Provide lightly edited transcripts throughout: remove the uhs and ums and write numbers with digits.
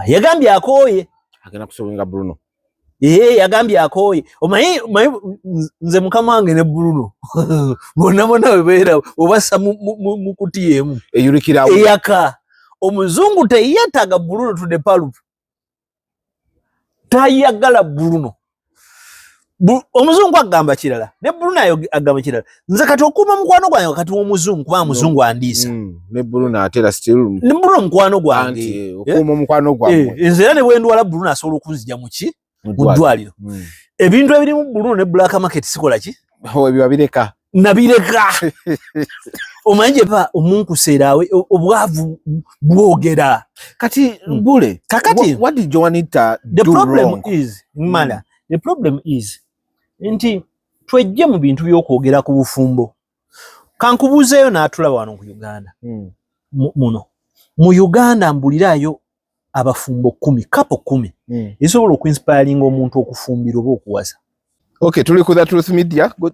Yagambye akooye. Agenda kusobenga Bruno. Yagambye akooye. Omanyi nze mukama wange ne Bruno. Bonna webeera obassa mu kuti yemu. Eyulikira eyaka. Omuzungu teyetaga Bruno to the palup. Tayagala Bruno. Omuzungu agamba kirala. Ne Bruno agamba kirala. Nze kati okuma mukwano gwange kati omuzungu kuba muzungu andiisa. Ne Bruno atera still. Ne Bruno mukwano gwange. Okuma mukwano gwange. Nze era ne bwendwala Bruno asobola okunzija muki? Mudwaliro. Ebintu ebirimu Bruno ne Black Market sikola ki? Ebyo bireka. Nabireka. Omanje pa omunkuseerawe obwavu bwogera. Kati Bule. Kakati what did Juanita the do problem wrong? Is mala. The problem is nti twejje mu bintu by'okwogera ku bufumbo. Kankubuzeeyo n'atulaba wano ku Uganda. Muno. Mu Uganda mbulirayo abafumbo 10, kapo 10. Esobola okuinspiringa omuntu okufumbira oba okuwasa. Okay, tuli ku The Truth Media. Go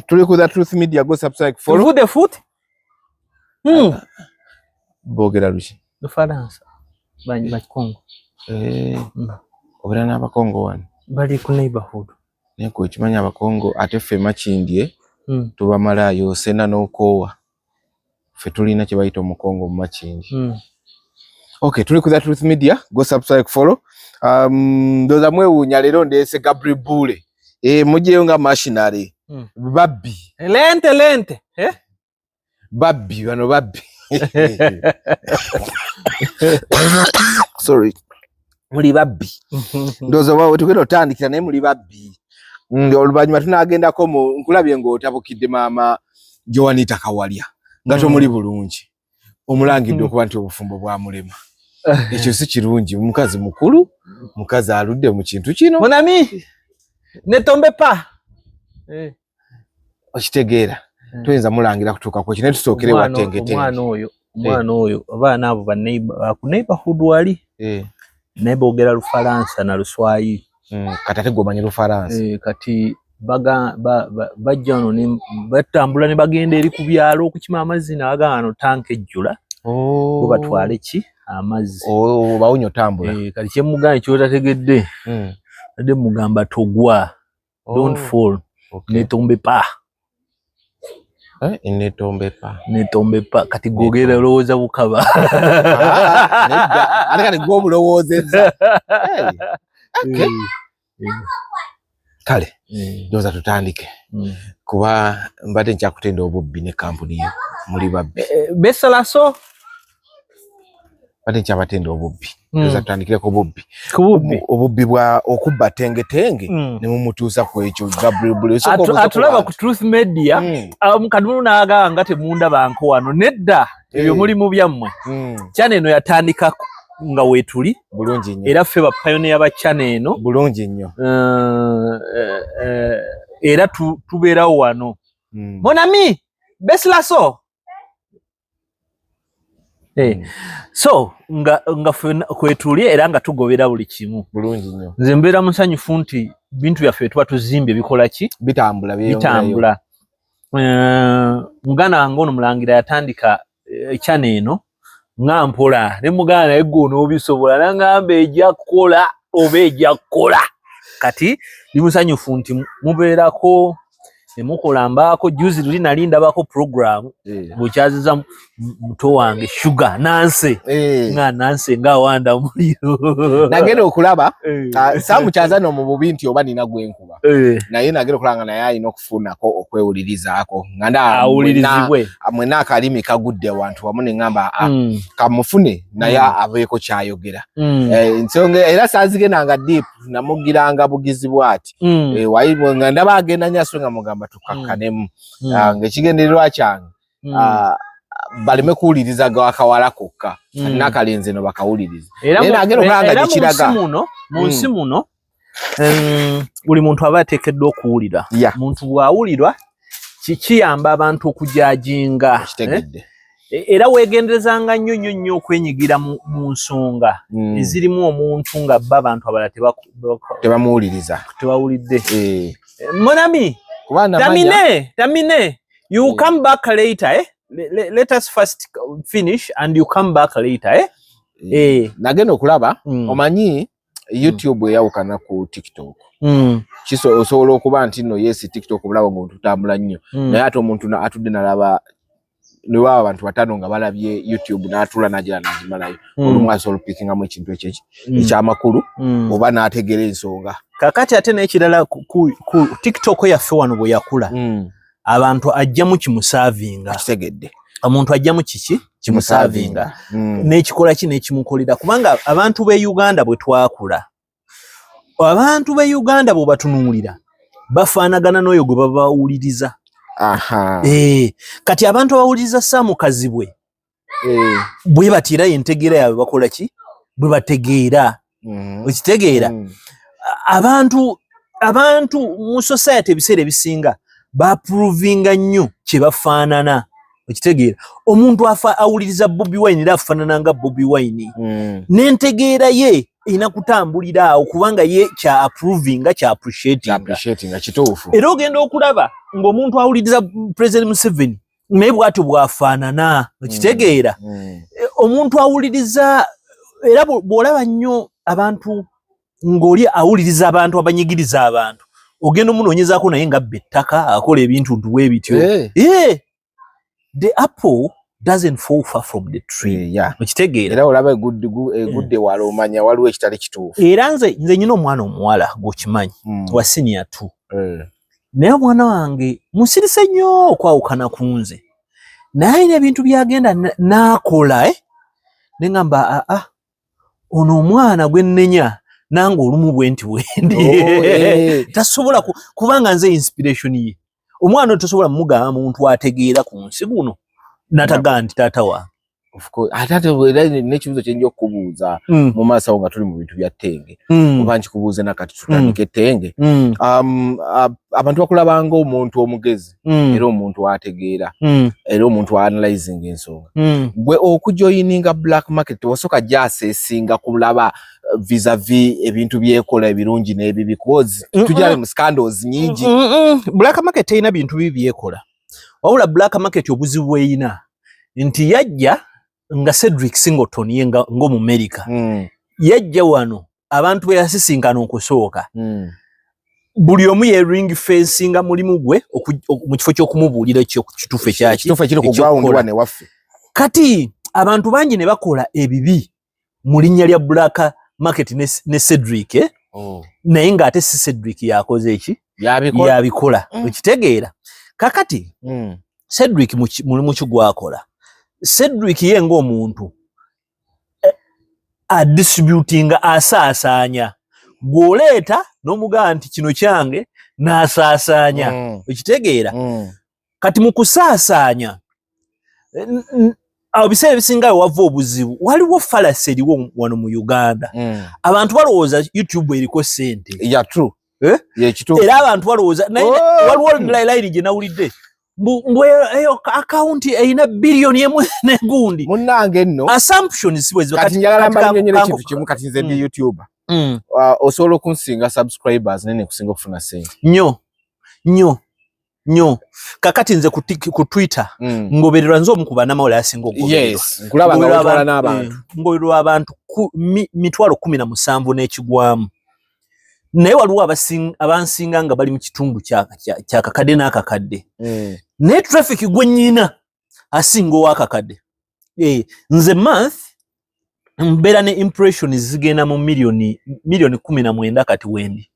tuli ku The Truth Media, go subscribe, follow. The foot? Bogera lushi. Lufaransa. Kongo. Obera n'abakongo wano. Bali ku neighborhood. Neko ekimanya abakongo ate ffe makindye tubamalayo sena n'okoowa. Ffe tulina kye bayita omukongo mu makindye. Okay, tuli ku The Truth Media, go subscribe, follow. Ndoza mwewuunya leero ndeese Gabriel Bule. Mujjeyo nga machinery. Babbi. Lente. Babbi, bano babbi. Sorry. Muli babbi. Ndoza wawe tugenda otandikira naye muli babbi. Oluvannyuma tunaagendako nkulabye ng'otabukidde maama Juanita Kawalya. Nga tomuli bulungi. Omulangidde okuba nti obufumbo bwamulema. Ekyo si kirungi. Mukazi mukulu, mukazi aludde mu kintu kino. Mon ami, ne tombe pas. Okitegeera. Tuyinza mulangira kutuuka ku kino ne tusookere watengete. Omwana oyo abaana abo ku neighborhood wali. Naye boogera Lufalansa na Luswayiri. Kati ate gwomanyi Lufalansa. Kati bajja wano batambula ne bagenda eri ku byalo okukima amazzi n'agaano tanka ejjula. Bo batwale ki? Amazzi. Bawunya otambula. Kati kyemugamba kyotategedde. Ade mugamba togwa. Don't fall. Ne tombe pas. Ne tombe pas. Kati gwogera lowooza bukaba. Ate kati gw'obulowoozezza. Kale, ndoza tutandike. Kuba mbadde nkyakutenda obubbi ne kampuni yo. Muli babbi. Besalaso. Mbadde nkyabatenda obubbi. Ndoza tutandikireko obubbi. Obubbi bwa okubba tengetenge ne mumutuusa ku ekyo Gabriel Bule. Atulaba ku Truth Media. Kadunu n'agamba nga temundabako wano. Nedda ebyo mulimu byammwe. Channel eno yatandika nga weetuli. Bulungi nnyo. Era ffe ba pioneer ba channel eno. Bulungi nnyo. Era tubeerawo wano. Mon ami, Besalaso. So nga kwetuli era nga tugobera buli kimu. Bulungi nnyo. Nze mbeera musanyufu nti bintu byaffe tuba tuzimbye bikola ki? Bitambula. Muganda wange ono Mulangira yatandika channel eno nga mpola ne muganda naye gwe n'obisobola nangamba ejja kukola oba ejja kukola. Kati ndi musanyufu nti mubeerako emukola mbaako juzi luli nali ndabako program bukyaziza muto wange Sugar Nancy nga Nancy nga wanda muliro nagenda okulaba samukyazano mu bubi nti oba nina gwenkuba naye nagenda okulanga naye alina okufunako okwewulirizaako nganda awulirizibwe amwena akalimi kagudde wantu wamu ne ngamba kamufune naye aveeko kyayogera ensonga era saazigendanga deep namugiranga bugizi bwati wayibwe nga ndaba agenda nyaso nga mugamba tukakkanemu ng'ekigendererwa kyange baleme kuwuliriza akawala kokka n'akalenzi no bakawuliriza era nagenda okulanga gyekiraga mu nsi muno buli muntu aba ateekeddwa okuwulira muntu bw'awulirwa kiyamba abantu okujajinga era weegenderezanga nnyo okwenyigira mu nsonga ezirimu omuntu nga bba abantu abala tebamuwuliriza tebawulidde mon ami termine you come back later let us first finish and you come back later Nagenda okulaba omanyi YouTube eyawukana ku TikTok. Osobola okuba nti no yes TikTok bulaba ngo tutambula nnyo. Naye ate omuntu atudde nalaba niwa abantu batano nga balabye YouTube n'atula nagira nazimalayo. Olumwaso olupikingamu ekintu ekyamakulu oba n'ategera ensonga. Kakati ate n'ekirala ku TikTok yaffe wano bwe yakula. Abantu ajjamu kimusavinga. Kitegedde. Omuntu ajjamu kiki kimusavinga. N'ekikola ki n'ekimukolera kubanga abantu be Uganda bwe twakula. Abantu be Uganda bo batunuulira bafaanagana n'oyo gwe babawuliriza. Kati abantu abawuliriza Sam Kazibwe bwe batira entegeera yaabwe bakola ki bwe bategeera okitegeera abantu mu society ebiseera ebisinga baprovinga nnyo kye bafaanana okitegeera omuntu awuliriza Bobi Wine era afaanana nga Bobi Wine n'entegeera ye ina kutambulira awo kubanga ye kya approvinga kya appreciatinga kituufu era ogenda okulaba ng'omuntu awuliriza President Museveni naye bw'atyo bw'afaanana okitegeera omuntu awuliriza era bw'olaba nnyo abantu ng'oli awuliriza abantu abanyigiriza abantu ogenda omunoonyezaako naye nga abba ettaka akola ebintu ntuwe bityo the apple doesn't fall far from the tree. Okitegeera era olaba egudde wala omanya waliwo ekitali kituufu era nze nyina omwana omuwala gwokimanyi wa senior 2 naye omwana wange musirise nnyo okwawukana ku nze naye alina ebintu byagenda n'akola neŋŋamba ono omwana gwe nnenya nange olumu bwenti bwendi tasobola kubanga nze inspiration ye omwana tosobola mugamba muntu ategeera ku nsi guno nataga nti taata wange ate era n'ekibuuzo kyenja okubuuza mu maaso nga tuli mu bintu bya ttenge oba nkikubuuze nakati tutandike ettenge abantu bakulabanga omuntu omugezi era omuntu ategeera era omuntu analyzing ensonga gwe okujoyininga black market wasooka gyaseesinga kulaba vis-a-vis ebintu byekola ebirungi n'ebibi because tujale mu scandals nyingi black market eyina bintu bibi byekola wabula black market obuzibu bweyina nti yajja nga Cedric Singleton ye ng'omu America yajja wano abantu be yasisinkana okusooka buli omu ye ring fencing mulimu gwe mu kifo ky'okumubuulira kituufu ekiri ku ground wane waffe kati abantu bangi ne bakola ebibi mu linnya lya black market ne Cedric naye ng'ate si Cedric yakoze eki yabikola okitegeera kakati Cedric mulimu ki gwakola Cedric ye ng'omuntu adistributinga asaasaanya gw'oleeta n'omugaa nti kino kyange n'asaasaanya okitegeera kati mu kusaasaanya awo biseera ebisinga wava obuzibu waliwo falasi eriwo wano mu Uganda abantu balowooza YouTube eriko ssente era abantu balowooza waliwo layini gye nawulidde eyo akaunti eyina biliyoni emu n'egundi munnange nno assumptions kati njagala mbanyonyera ekintu kimu kati nze ndi YouTuber osobola okunsinga subscribers nene kusinga okufuna ssente nnyo kakati nze ku Twitter ngobererwa nze omu ku bannamawulire asinga ngobererwa abantu 17,000 n'ekigwamu naye waliwo abansinga nga bali mu kitundu kyakakadde n'akakadde naye traffic gwe nnyina asinga ow'akakadde nze month mbeera ne impressions zigenda mu miliyoni 19 kati wendi.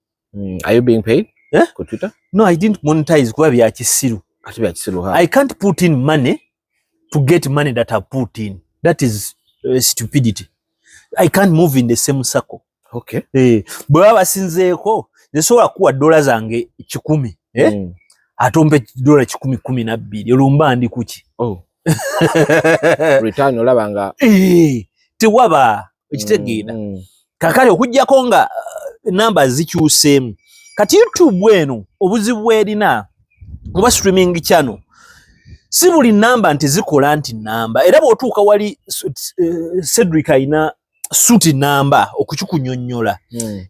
Are you being paid ku Twitter? No, I didn't monetize kuba bya kisiru. I can't put in money to get money that I put in. That is stupidity. I can't move in the same circle. Okay. Bwe basinzeeko nsobola kuwa dola zange 10 atompe dola 10,12 olumba ndi kuki return olabanga tewaba ekitegeera kakale okujjako nga namba zikyuseemu kati YouTube eno obuzibu bwerina oba streaming channel si buli namba nti zikola nti namba era bw'otuuka wali Cedric ayina suti namba okukikunyonnyola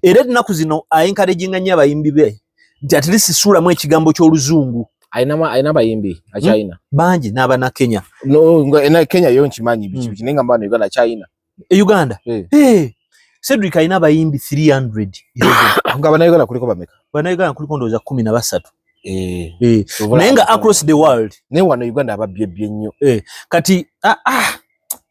era ennaku zino ayenkareginga nnyo abayimbi be nti at least suulamu ekigambo ky'oluzungu ayina abayimbi akyayina bangi n'abana Kenya Kenya yo nkimanyi biki naye nga mbano Uganda kyayina Uganda Cedric alina abayimbi 300 nga Bannayuganda kuliko bameka Bannayuganda kuliko ndowooza 13 naye nga across the world naye wano Uganda ababyebye nnyo kati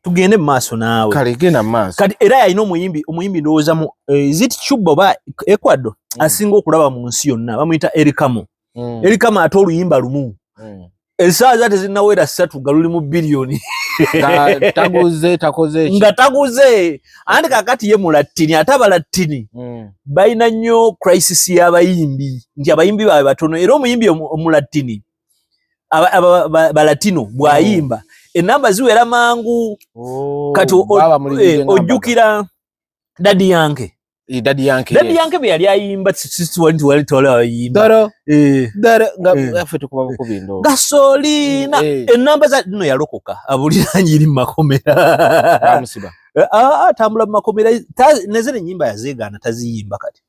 tugende mu maaso naawe kale genda mu maaso kati era yalina omuyimbi ndowooza mu ziti Cuba oba Ecuador asinga okulaba mu nsi yonna bamuyita Erikamo Erikamo ate oluyimba lumu essaawa zaate zinnawera 3 nga luli mu biliyoni nga taguze anti kakati ye mulatini ate abalatini balina nnyo crisis y'abayimbi nti abayimbi baabwe batono era omuyimbi omulatini balatino bw'ayimba enamba ziwera mangu kati ojjukira Daddy Yankee Daddy Yankee bwe yali ayimba wali ayimba gasolina enamba za no yalokoka abulira nyiri makomera tambula makomera nezene nyimba yazegana taziyimba kati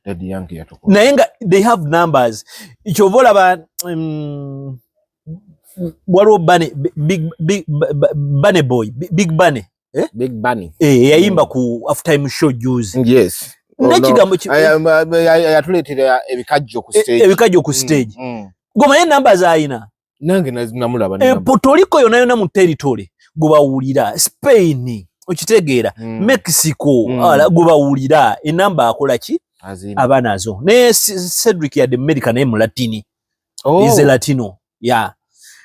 Daddy Yankee yatokoka naye nga they have numbers ichovola ba waliwo Bunny Boy Big Bunny Big Bunny yayimba ku halftime show juzi yes nekigambo yatuleetera ebikajjo ku stage goma ye numbers ayina nange namulaba Puerto Rico yona mu territory gubawulira Spain okitegeera Mexico gubawulira enamba akola ki abanazo ne Cedric ya the American name Latini is a Latino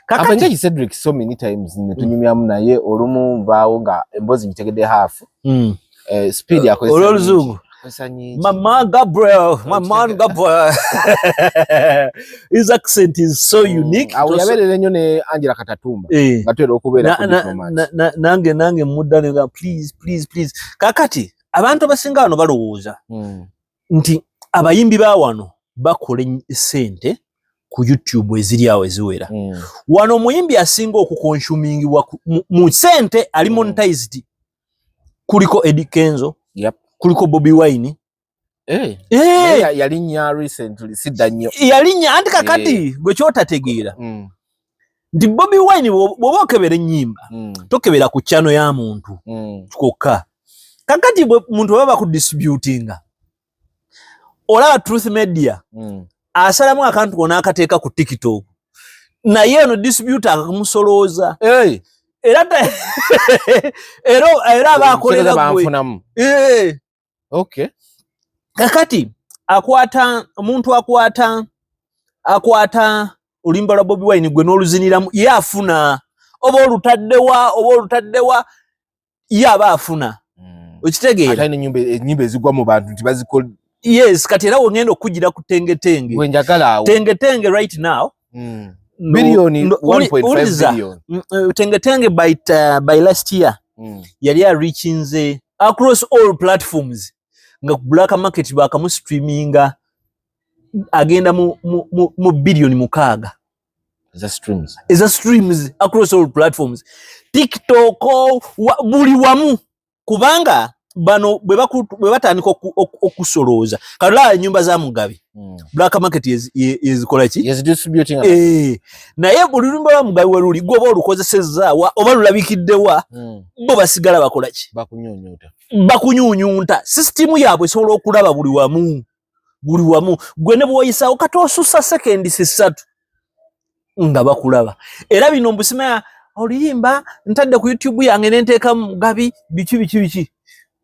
kakati Cedric so many times netunyumyamu naye olumu vaawo nga embozi ntegede half speed yako oluzungu Mama Gabriel his accent is so unique yaberere nnyo ne Angela Katatumba batera okubeera ku diplomat nange mudda nga please kakati abantu abasinga wano balowooza nti abayimbi ba wano bakola sente ku YouTube eziri awo eziwera wano omuyimbi asinga okukonsumingibwa mu sente ali monetized kuliko Eddie Kenzo kuliko Bobby Wine yalinnya recently sidda nnyo yalinnya anti kakati gwe kyotategeera nti Bobby Wine bw'oba okebera ennyimba tokebera ku channel ya muntu kyokka kakati muntu baba bakudistributinga olaba Truth Media asalamu akantu kona akateeka ku TikTok naye ono distributor akamusolooza era bakolera gwe okay kakati omuntu akwata olimba lwa Bobby Wine gwe n'oluziniramu ye afuna oba olutaddewa ye aba afuna okitegeera ate ennyimba ezigwa mu bantu nti bazikola yes kati era wongenda okugira ku tengetenge tengetenge right now bilioni 1.5 billion tengetenge by last year yali reachinze across all platforms nga black market bakamu streaminga agenda mu bilioni 6 za streams across all platforms TikTok buli wamu kubanga bano bwe batandika okusolooza kala nyumba za Mugabe black market yezikola ki distributing naye buli lumba lwa Mugabe weluli goba olukozesezza oba lulabikiddewa bo basigala bakola ki bakunyunyunta system yaabwe esobola okulaba buli wamu gwe ne bwoyisawo kati osusa sekendi 3 nga bakulaba era bino mbusima oluyimba ntadde ku YouTube yange nenteeka Mugabe biki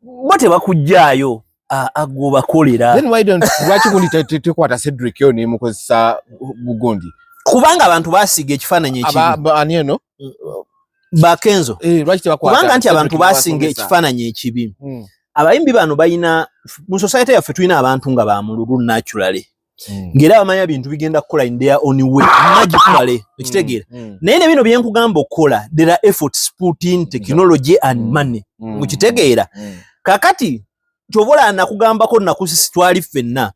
bote bakujjaayo agobakolera then why don't lwaki gundi tekwata Cedric yo ne mukozesa bugundi kubanga abantu basiga ekifaananyi ekibi ani eno bakenzo lwaki tebakwata kubanga nti abantu basinga ekifaananyi ekibi abayimbi bano bayina mu society yaffe tulina abantu nga bamululu naturally ngera bamanya bintu bigenda kukola in their own way magically ekitegeera naye ne bino byenkugamba okukola there are efforts put in technology and money mukitegeera kakati kyobola nakugambako nakusisi twali ffenna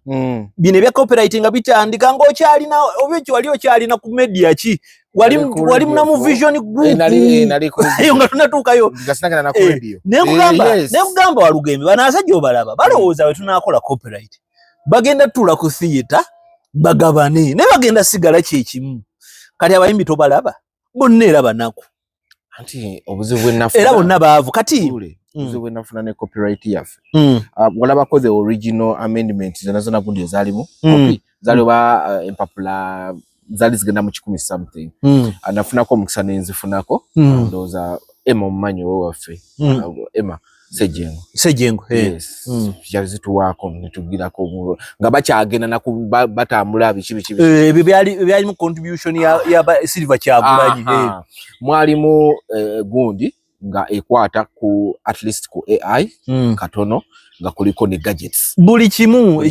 bino ebya copyright nga bitandika ng'okyalina oba ekyo wali okyalina ku media ki wali munamu vision group nga tunatuukayo nekugamba Walugembe bano asajja obalaba balowooza bwe tunaakola copyright bagenda tuula ku theatre bagabane ne bagenda sigala kyekimu kati abayimbi tobalaba bonna era banaku anti obuzibu bwenafuna era bonna baavu kati obuzibu bwenafuna ne copyright yaffe walabako the original amendment zona gundi ezalimu copy zaliba empapula zali zigenda mu 10 something anafunako omukisa nenzifunako ndoza Emma mmanyo waffe Emma Sejengo yes yazituwako netugirako nga bakyagenda na batambula bichi byali mu contribution ya Silver Kyagulanyi mwalimu gundi nga ekwata ku at least ku AI katono nga kuliko ne gadgets buli kimu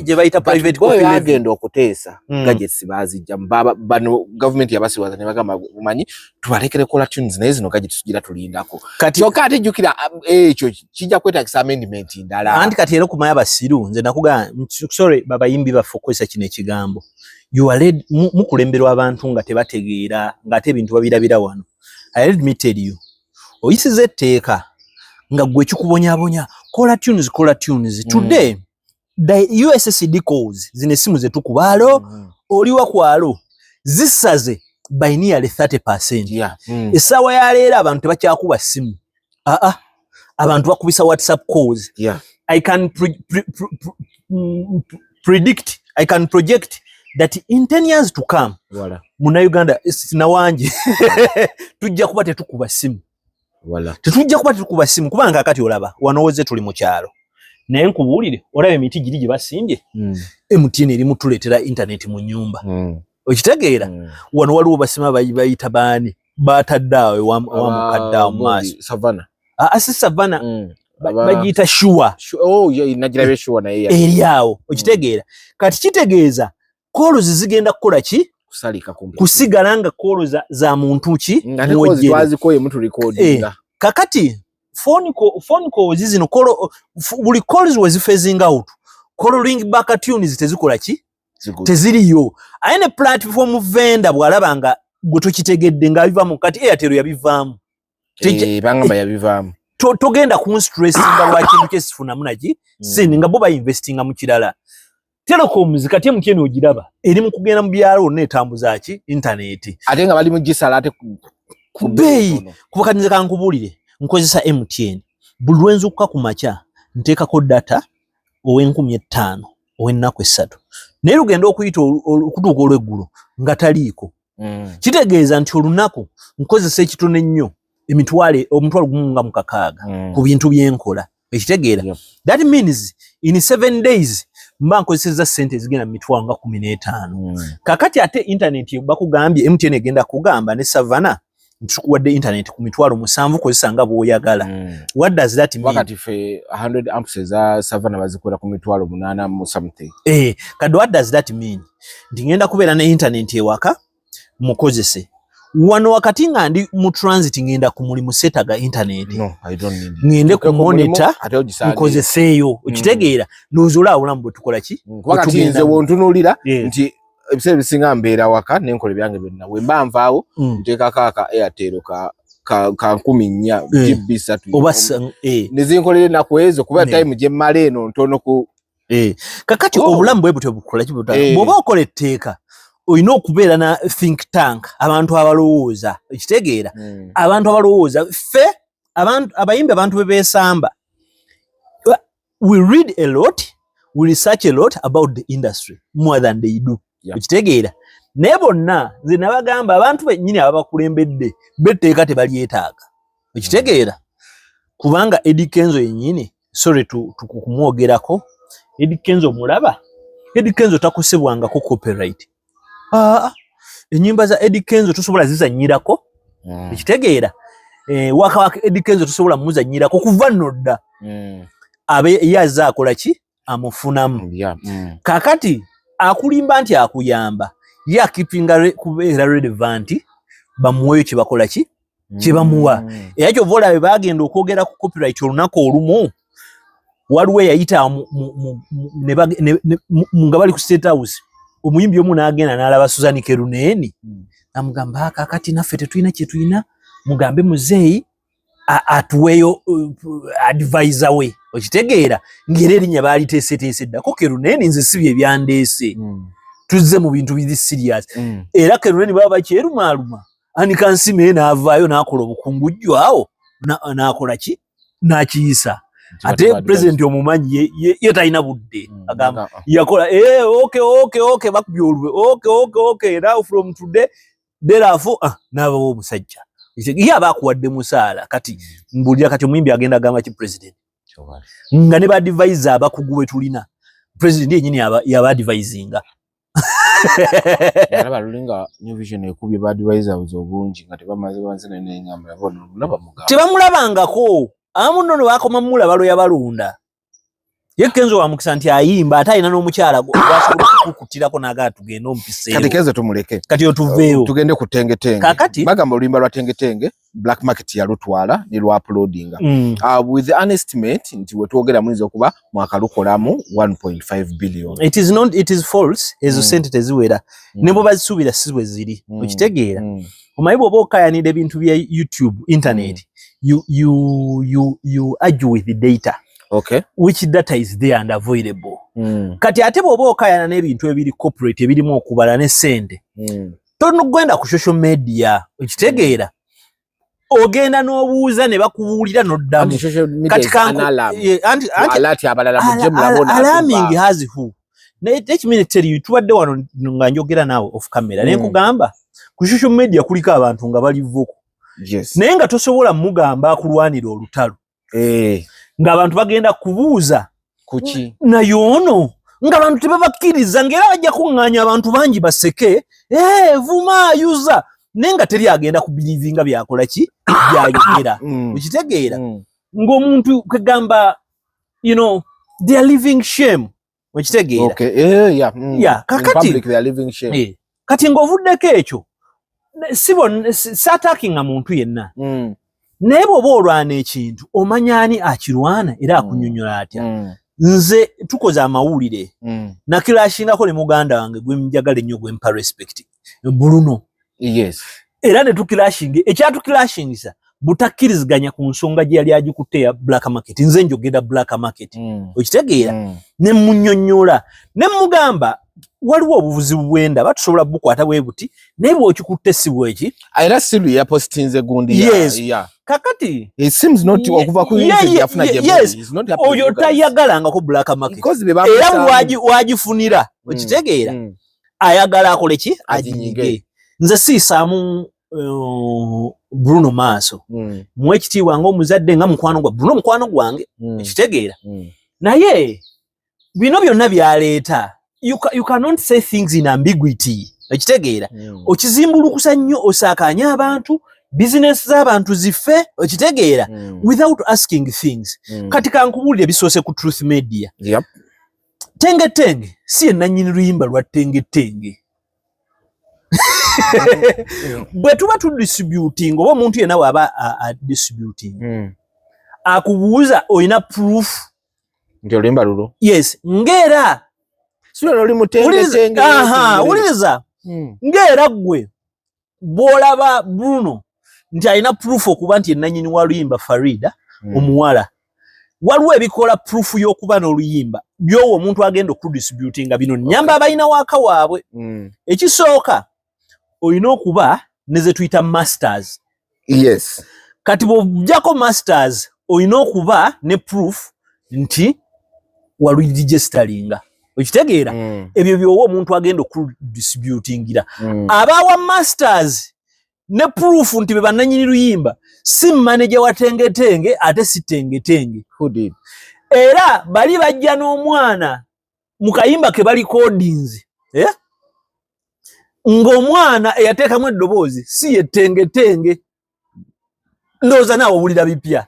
je bayita private copy agenda okuteesa gadgets bazijja bano government yabasiwaza ne bagamba umanyi tubalekere kola tunes naye zino gadgets tugira tulindako kati okate jukira ekyo kijja kwetagisa amendment ndala anti kati ero kumaya basiru nze nakuga sorry baba yimbi bafokosa kino ekigambo you are led mukulemberwa abantu nga tebategeera nga ate ebintu babirabira wano I let me tell you oyisize etteeka nga gwe kikubonya kola tunes today the USSD calls zine simu zetu kubalo oliwa kwalo zisaze by nearly 30%. Esawa ya leera abantu tebakyakuba simu abantu bakubisa WhatsApp calls. I can predict, I can project that in 10 years to come muna Uganda sinawanje tujja kuba tetukuba simu. Tetujja kuba tetukuba simu kubanga akati olaba wanoze tuli mu kyalo naye nkubuulire olaba emiti giri gye basimbye MTN eri mutuletera internet mu nyumba okitegeera wano waliwo basima bayita baani bataddawe wa mukadda mu maaso Savannah asi Savannah bagiyita sure nagira sure naye eriawo okitegeera kati kitegeeza calls zigenda kukola ki kusalika kusigala nga calls za muntu ki mwejje ko yemutu recordinga kakati phone call zino buli calls was phasing out calling back tunes tezikola ki teziriyo ayine platform vendor bwalabanga goto kitegedde nga biva mu kati Airtel yabivaamu bangamba yabivaamu togenda ku stressinga lwa kintu kyesifuna munaji sini nga bo ba investinga mu kirala Telecoms kati MTN ogiraba eri mu kugenda mu byalo netambuza ki internet ate nga bali mu gisala ate kubeyi kubakaniza kankubulire nkozesa MTN bulwenzu kuka kumacha nteka ko data owe15 owennaku 3 naye lugenda okuyita okutuuka olw'eggulu nga taliiko kitegeeza nti olunaku nkozesa ekitono ennyo omutwalo gumu nga mukakaaga ku bintu byenkola ekitegeera that means in 7 days mba nkozeseza sente zigenda mu mitwalo nga 15 kakati ate internet bakugambye MTN egenda kugamba ne Savannah ntukuwadde internet ku mitwalo 7 kozesa nga bw'oyagala what does that mean wakati fe 100 amps za Savannah bazikola ku mitwalo 8 mu something kadi what does that mean ngenda kubeera ne internet ewaka mukozese wano wakati nga ndi mu transit ngenda ku mulimu setaga internet no I don't need ngende ku monitor nkozeseeyo okitegeera nozula obulamu bwe tukola ki wakati nze wontunulira nti ebisebe bisinga mbeera waka nenkola byange byonna we mba nvaawo nteeka kaaka Airtel ka 14 GB 3 oba nezinkolere nakwezo kuba time gye male eno ntono ku kakati obulamu bwe butyo bukola ki bwoba okola etteeka oyina okubeera na think tank abantu abalowooza ekitegeera abantu abalowooza ffe abayimbi abantu bebeesamba we read a lot we research a lot about the industry more than they do ekitegeera naye bonna nze nabagamba abantu bennyini ababakulembedde betteeka tebalyetaaga ekitegeera kubanga Eddie Kenzo yennyini sorry tukumwogerako Eddie Kenzo mulaba Eddie Kenzo takosebwangako copyright enyimba za Eddie Kenzo tusobola zizanyirako ekitegeera waka Eddie Kenzo tusobola muzanyirako kuva nodda abe yaza akola ki amufunamu kakati akulimba nti akuyamba ya keepinga kubeera relevant bamuweyo kye bakola ki kye bamuwa ekyo vola bagenda okwogera ku copyright olunaku olumu waliwo yayita nga bali ku State House omuyimbi omu n'agenda n'alaba Susan Keruneeni namugamba kakati naffe tetulina kye tulina mugambe muzeeyi atuweeyo advisor we okitegeera ng'era erinnya baaliteeseteese ddako Keruneeni nze si bye byandeese tuzze mu bintu biri serious era Keruneeni baba bakyerumaaluma Anikansime n'avaayo n'akola obukungujju awo n'akola ki n'akiyisa ate president omumanyi ye talina budde agamba yakola okay bakubye olwe okay now from today therefore n'abawo omusajja ye abakuwadde musaala kati mbulira kati omuyimbi agenda agamba ki president nga ne badvisor abakugu we tulina president yennyini yaba advisinga Yaraba lulinga New Vision ekubye badvisors obungi nga tebamaze banzene n'engamba bono naba mugamba tebamulabangako amunono bakoma mula balo yabalunda ye Kenzo wa mukisa nti ayimba ate alina n'omukyala gwasobola okukutirako naga tugenda ompiseewo kati Kenzo tumuleke kati otuveewo tugende ku Tengetenge kakati bagamba oluyimba lwa Tengetenge Black Market yalutwala ne lwa uploadinga with an estimate nti wetwogera muyinza okuba mwaka lukolamu 1.5 billion. It is false ezo sente teziwera nebo bazisubira sizwe ziri okitegeera omanyi bw'oba okayanira ebintu bya YouTube internet you argue with the data. Okay. Which data is there and available. Kati ate bw'oba okayana n'ebintu ebiri corporate ebirimu okubala ne sente. Tonogenda ku social media okitegeera. Ogenda n'obuuza ne bakubuulira n'oddamu. Kati alati abalala mujje mulabona. Alarming has who. Let me tell you, tubadde wano nga njogera naawe off camera. Ne nkugamba ku social media kuliko abantu nga bali voko. Yes. Naye nga tosobola mugamba akulwanira olutalo. Nga abantu bagenda kubuuza kuki naye ono nga abantu tebabakkiriza ngera bajja kuŋŋaanya abantu bangi baseke vuma yuza naye nga teri agenda kubirivinga byakola ki byayogera okitegeera ng'omuntu kwegamba they are living shame okitegeera kakati kati ng'ovuddeko ekyo saatakinga muntu yenna naye bw'oba olwana ekintu omanyani akirwana era akunnyonnyola atya nze tukoze amawulire nakirashingako ne muganda wange gwe njagala ennyo gwe mpa respect Bruno era ne tukirashinga ekyatukirashingisa butakkiriziganya ku nsonga gye yali agikutte ya Black Market nze njogera Black Market okitegeera ne munnyonnyola ne mugamba waliwo obuvuzibu bwenda batusobola bukwata bwe buti naye bw'okikutte si bweki era silu ya postinze gundi kakati it seems not okuva ku yafuna is not oyo tayagalangako Black Market era wagifunira okitegeera ayagala akole ki aginyige nze siisaamu Bruno maaso mwekitiibwa ng'omuzadde nga mukwano gwa Bruno mukwano gwange okitegeera naye bino byonna byaleeta you cannot say things in ambiguity okitegeera okizimbulukusa nnyo osaakaanya abantu business z'abantu zife okitegeera without asking things kati kankubuulire bisoose ku Truth Media Tengetenge si ennannyini luyimba lwa Tengetenge bwe tuba tudistributing oba omuntu yenna waba distributing akubuuza oyina proof nti oluyimba lulo yes ng'era wuliriza ng'era gwe bw'olaba Bruno nti alina proof okuba nti ennannyini wa luyimba Farida omuwala waliwo ebikola proof y'okuba n'oluyimba by'owo omuntu agenda okudistributinga bino nnyamba abalina waaka waabwe ekisooka olina okuba ne ze tuyita masters kati bw'ojjako masters olina okuba ne proof nti waludigestalinga okitegeera ebyo by'owa omuntu agenda okudistributingira abawa masters ne proof nti be bannannyini luyimba si manager wa Tengetenge ate si Tengetenge era bali bajja n'omwana mu kayimba ke bali codings ng'omwana eyateekamu eddoboozi si ye Tengetenge ndowooza naawe owulira bipya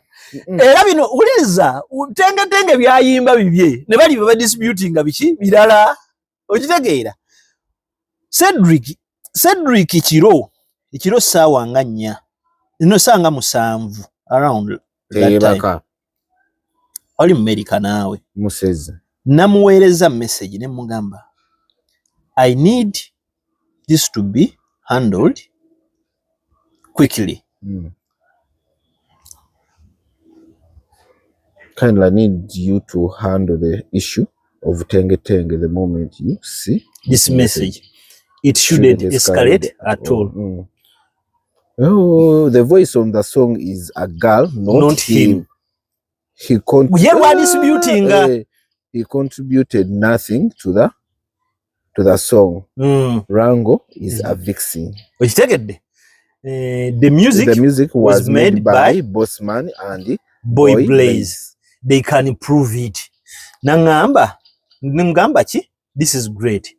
era bino wuliriza Tengetenge byayimba bibye ne bali badistributinga biki birala okitegeera Cedric ekiro ssaawa nga 4 ino ssanga 7 around that time oli America naawe museze namuweereza message ne mugamba I need this to be handled quickly kindly need you to handle the issue of Tengetenge the moment you see this message. It shouldn't escalate at all. Oh, the voice on the song is a girl, not him. He contributed nothing to the song. Rango is a vixen. The music was made by Bossman and Boy Blaze. They can prove it. Nangamba chi, this is great.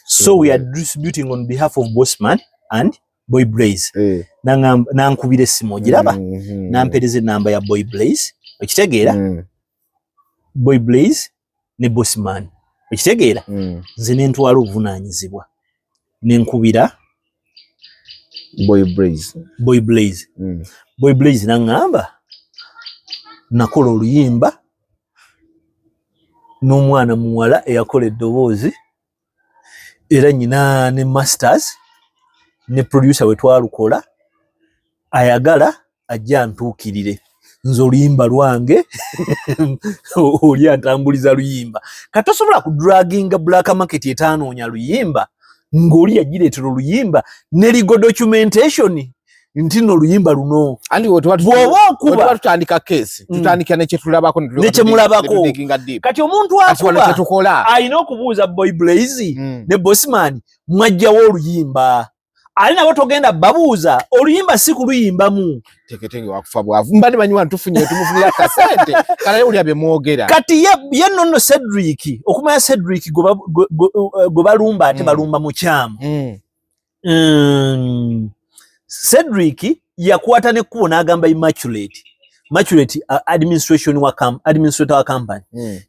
So we are distributing on behalf of Bossman and Boy Blaze. Nangamba nankubire simo giraba. Nampereze namba ya Boy Blaze. Okitegeera? Boy Blaze ne Bossman. Okitegeera? Nze ne ntwala obuvunanyizibwa. Nenkubira Boy Blaze. Boy Blaze nangamba nakola oluyimba n'omwana muwala eyakola eddoboozi era nyina ne masters ne producer we twalukola ayagala ajja ntuukirire nze oluyimba lwange oli antambuliza luyimba katosobola kudraginga black market etanoonya luyimba ng'oli yagireetera oluyimba ne ligo documentation ntino oluyimba luno andi bwoba tutandika case tutandika ne kyetulabako ne kyemulabako kati omuntu akuba alina okubuuza Boy Blaze ne Bossman mwajjawo oluyimba ali nabo togenda babuuza oluyimba si kuluyimbamu teketenge wakufa bwavu mbali banywa ntufunye tumufunira kasente kala yuli abe mwogera kati ye nonno Cedric okumanya Cedric go balumba ate balumba mu kyamu Cedric yakwata ne kubo n'agamba Immaculate administrator wa company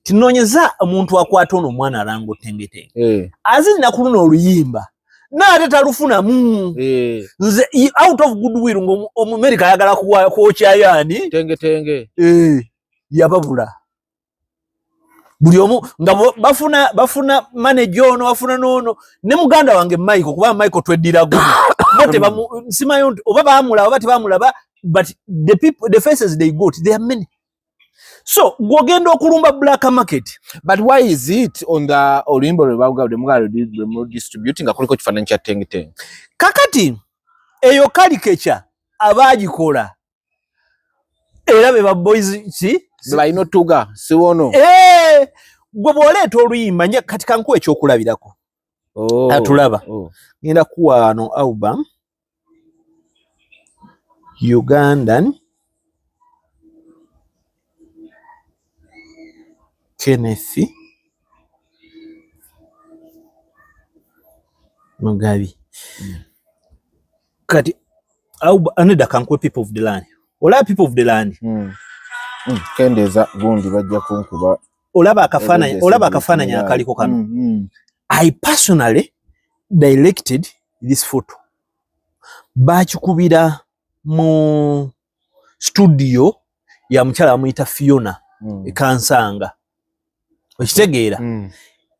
tinonyeza omuntu akwata ono mwana alango tengete azina kuluna oluyimba nate talufunamu nze out of goodwill ngo America yagala kuocha yani tenge yababula buli omu nga bafuna manager ono bafuna nono ne muganda wange Michael kuba Michael tweddira gumu bote simayo oba baamula oba tebamulaba but the faces they got they are many. So gwogenda okulumba black market, but why is it on the oluyimba lwebaga demugalo distributing akoliko kifaananyi kya tenge kakati eyo kalikecha abagikola era be ba boys balina tuga siwono gwe bwoleeta oluyimba nja kati kankuwa ekyokulabirako atulaba ngenda kuwa ano album Ugandan Kenneth Mugabi kati aneda kankwe people of the land ola people of the land kendeza gundi bajja kunkuba olaba akafananya akaliko kano I personally directed this photo bakikubira mu studio ya mchala amuyita Fiona ekansanga okitegeera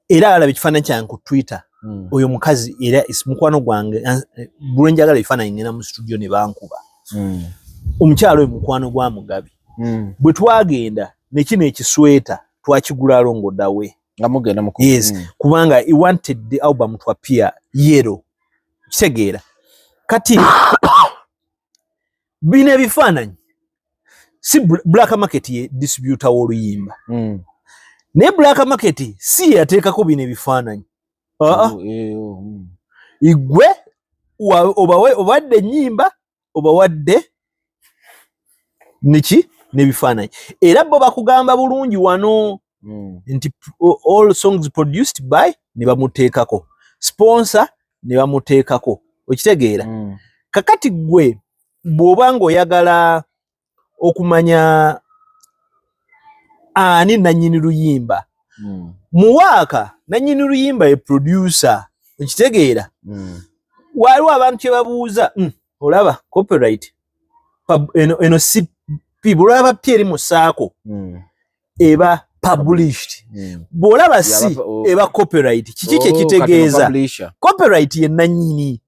era alaba ekifaananyi kyange ku Twitter oyo mukazi era isimukwano gwange bulenjagala ebifaananyi ngena mu studio ne bankuba omukyalo oyo mukwano gwa Mugabi bwe twagenda nekino ekisweta twakigula alongodawe nga mugenda mu yes kubanga he wanted the album to appear yellow kitegeera kati bine ebifaananyi si black market ye distributor w'oluyimba ne black market si yateekako bine ebifaananyi igwe obadde ennyimba obawadde niki n'ebifaananyi era bo bakugamba bulungi wano nti all songs produced by ne bamuteekako sponsor ne bamuteekako okitegeera kakati gwe bw'oba ng'oyagala okumanya ani nannyini luyimba muwaaka nannyini luyimba ye producer okitegeera waliwo abantu kye babuuza olaba copyright eno si olaba Pierre Musaako eba published bw'olaba si eba copyright kiki kyekitegeeza copyright ye nannyini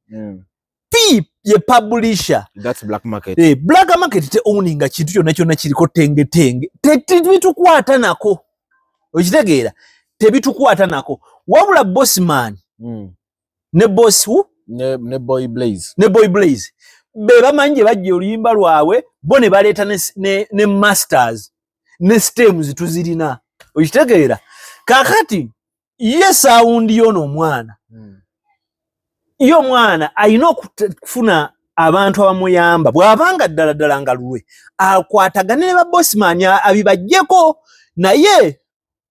P ye publisher that's black market black market te owninga kintu kyonna kiriko tenge tebitukwata nako okitegeera tebitukwata nako wabula Bossman ne boss who ne Boy Blaze be bamanyi bajje oluyimba lwawe bo ne baleeta ne masters ne stems tuzirina okitegeera kakati ye sound yono omwana iyo omwana ayina okufuna abantu abamuyamba bw'abanga ddala nga lulwe akwatagane ne babossman abibajjeko naye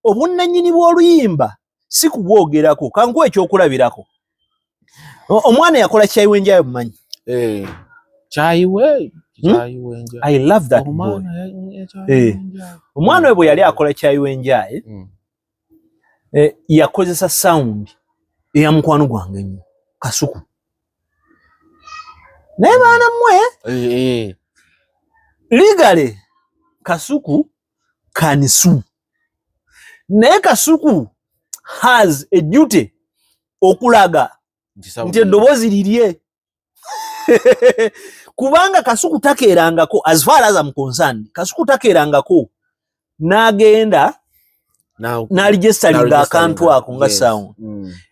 obunnannyini bw'oluyimba si kubwogerako kankuwa ekyokulabirako omwana yakola kyayiwenjayo mumanyi Kyayiwenja I love that boy omwana we bwe yali akola kyayiwenjaye yakozesa sound eya mukwano gwange nnyo Kasuku naye baana mmwe legally Kasuku can sue naye Kasuku has a duty okulaga nti eddoboozi lirye kubanga Kasuku takeerangako as far as I'm concerned Kasuku takeerangako n'agenda n'aligestalinga akantu ako nga sound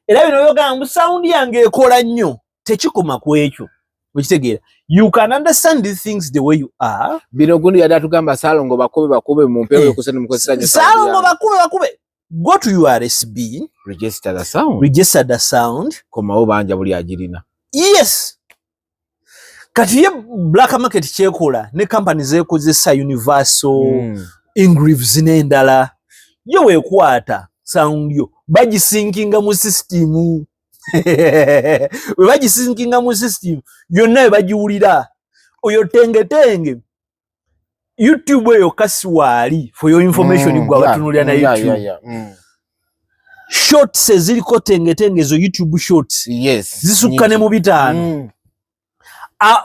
era bino byogamba mu sound yange ekola nnyo tekikoma ku ekyo okitegeera you can understand these things the way you are bino gundi yali atugamba Salongo bakube mu mpewo yokusana mukozesanya Salongo bakube go to URSB register the sound komawo banja buli agirina yes kati ye black market kyekola ne company zekozesa Universal Ingrives n'endala yo wekwata sound yo bagisinkinga mu system we bagisinkinga mu system yonna bagiwulira oyo tenge YouTube eyo kasiwali for your information gwa batunulira na YouTube shorts eziriko tenge zo YouTube shorts zisukane mu bitano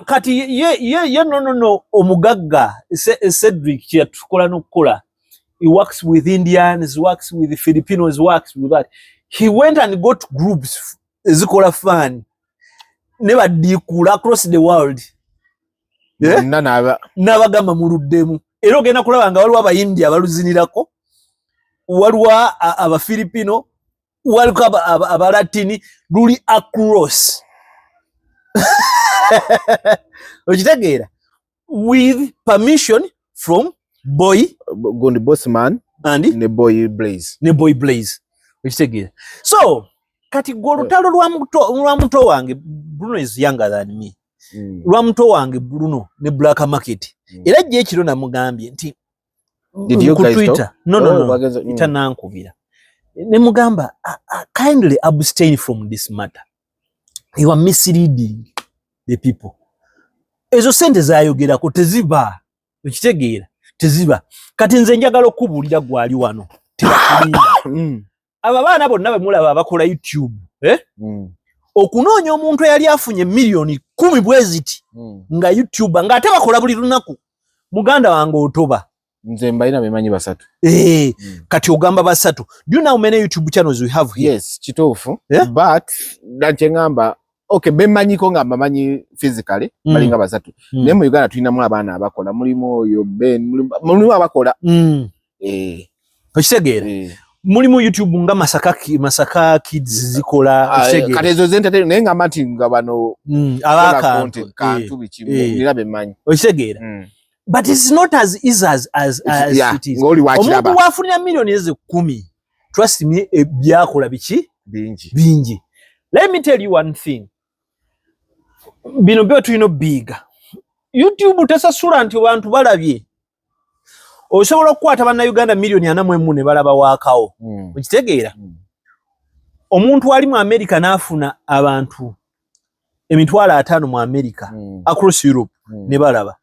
kati ye no omugagga Cedric kyatukola nokukola he works with Indians, works with Filipinos, works with that. He went and got groups ezikola fun never dikula across the world. Yeah? Nabagamba muluddemu. Era ogenda kulaba nga waliwo abayindi abaluzinirako, waliwo aba Filipino, waliwo abalatini, luli across. Okitegeera? With permission from Gondi Bossman and ne Boy Blaze. Okitegeera? So, kati golutalo lwa muto wange Bruno is younger than me. Lwa muto wange Bruno ne Black Market. Era je kiro namugambye nti did you guys Twitter? No. Itanankubira. Ne mugamba kindly abstain from this matter. You are misleading the people. Ezo sente zayogerako teziba. Okitegeera? Teziba. Kati nze njagala okubulira gwali wano. Tebakulinda. Aba baana bonna bemulaba bakola YouTube, okunoonya omuntu yali afunye milioni 10 bweziti nga YouTube nga ate bakola buli lunaku. Muganda wange otoba. Nze mbalina bemanyi basatu. Kati ogamba basatu. Do you know how many YouTube channels we have here? Yes, kitofu. But danche ngamba okay bemanyiko nga bamanyi physically balinga basatu. Ne mu Uganda tulina mu abaana abakola mulimu oyo Ben mulimu abakola. Okitegeera? Mulimu YouTube nga Masaka Kids zikola katezo entertainment nenga mati nga bano abaka kantu bikimu nirabe manyi okitegeera but it's not as easy as it is omuntu wafunira milioni 10 trust me ebyakola biki bingi. Let me tell you one thing, bino byo tulino big YouTube tesasula nti abantu balabye. Osobola okukwata bana Uganda milioni 4 ne balaba waakawo. Okitegeera? Omuntu ali mu America n'afuna abantu emitwalo 5 mu America across Europe ne balaba.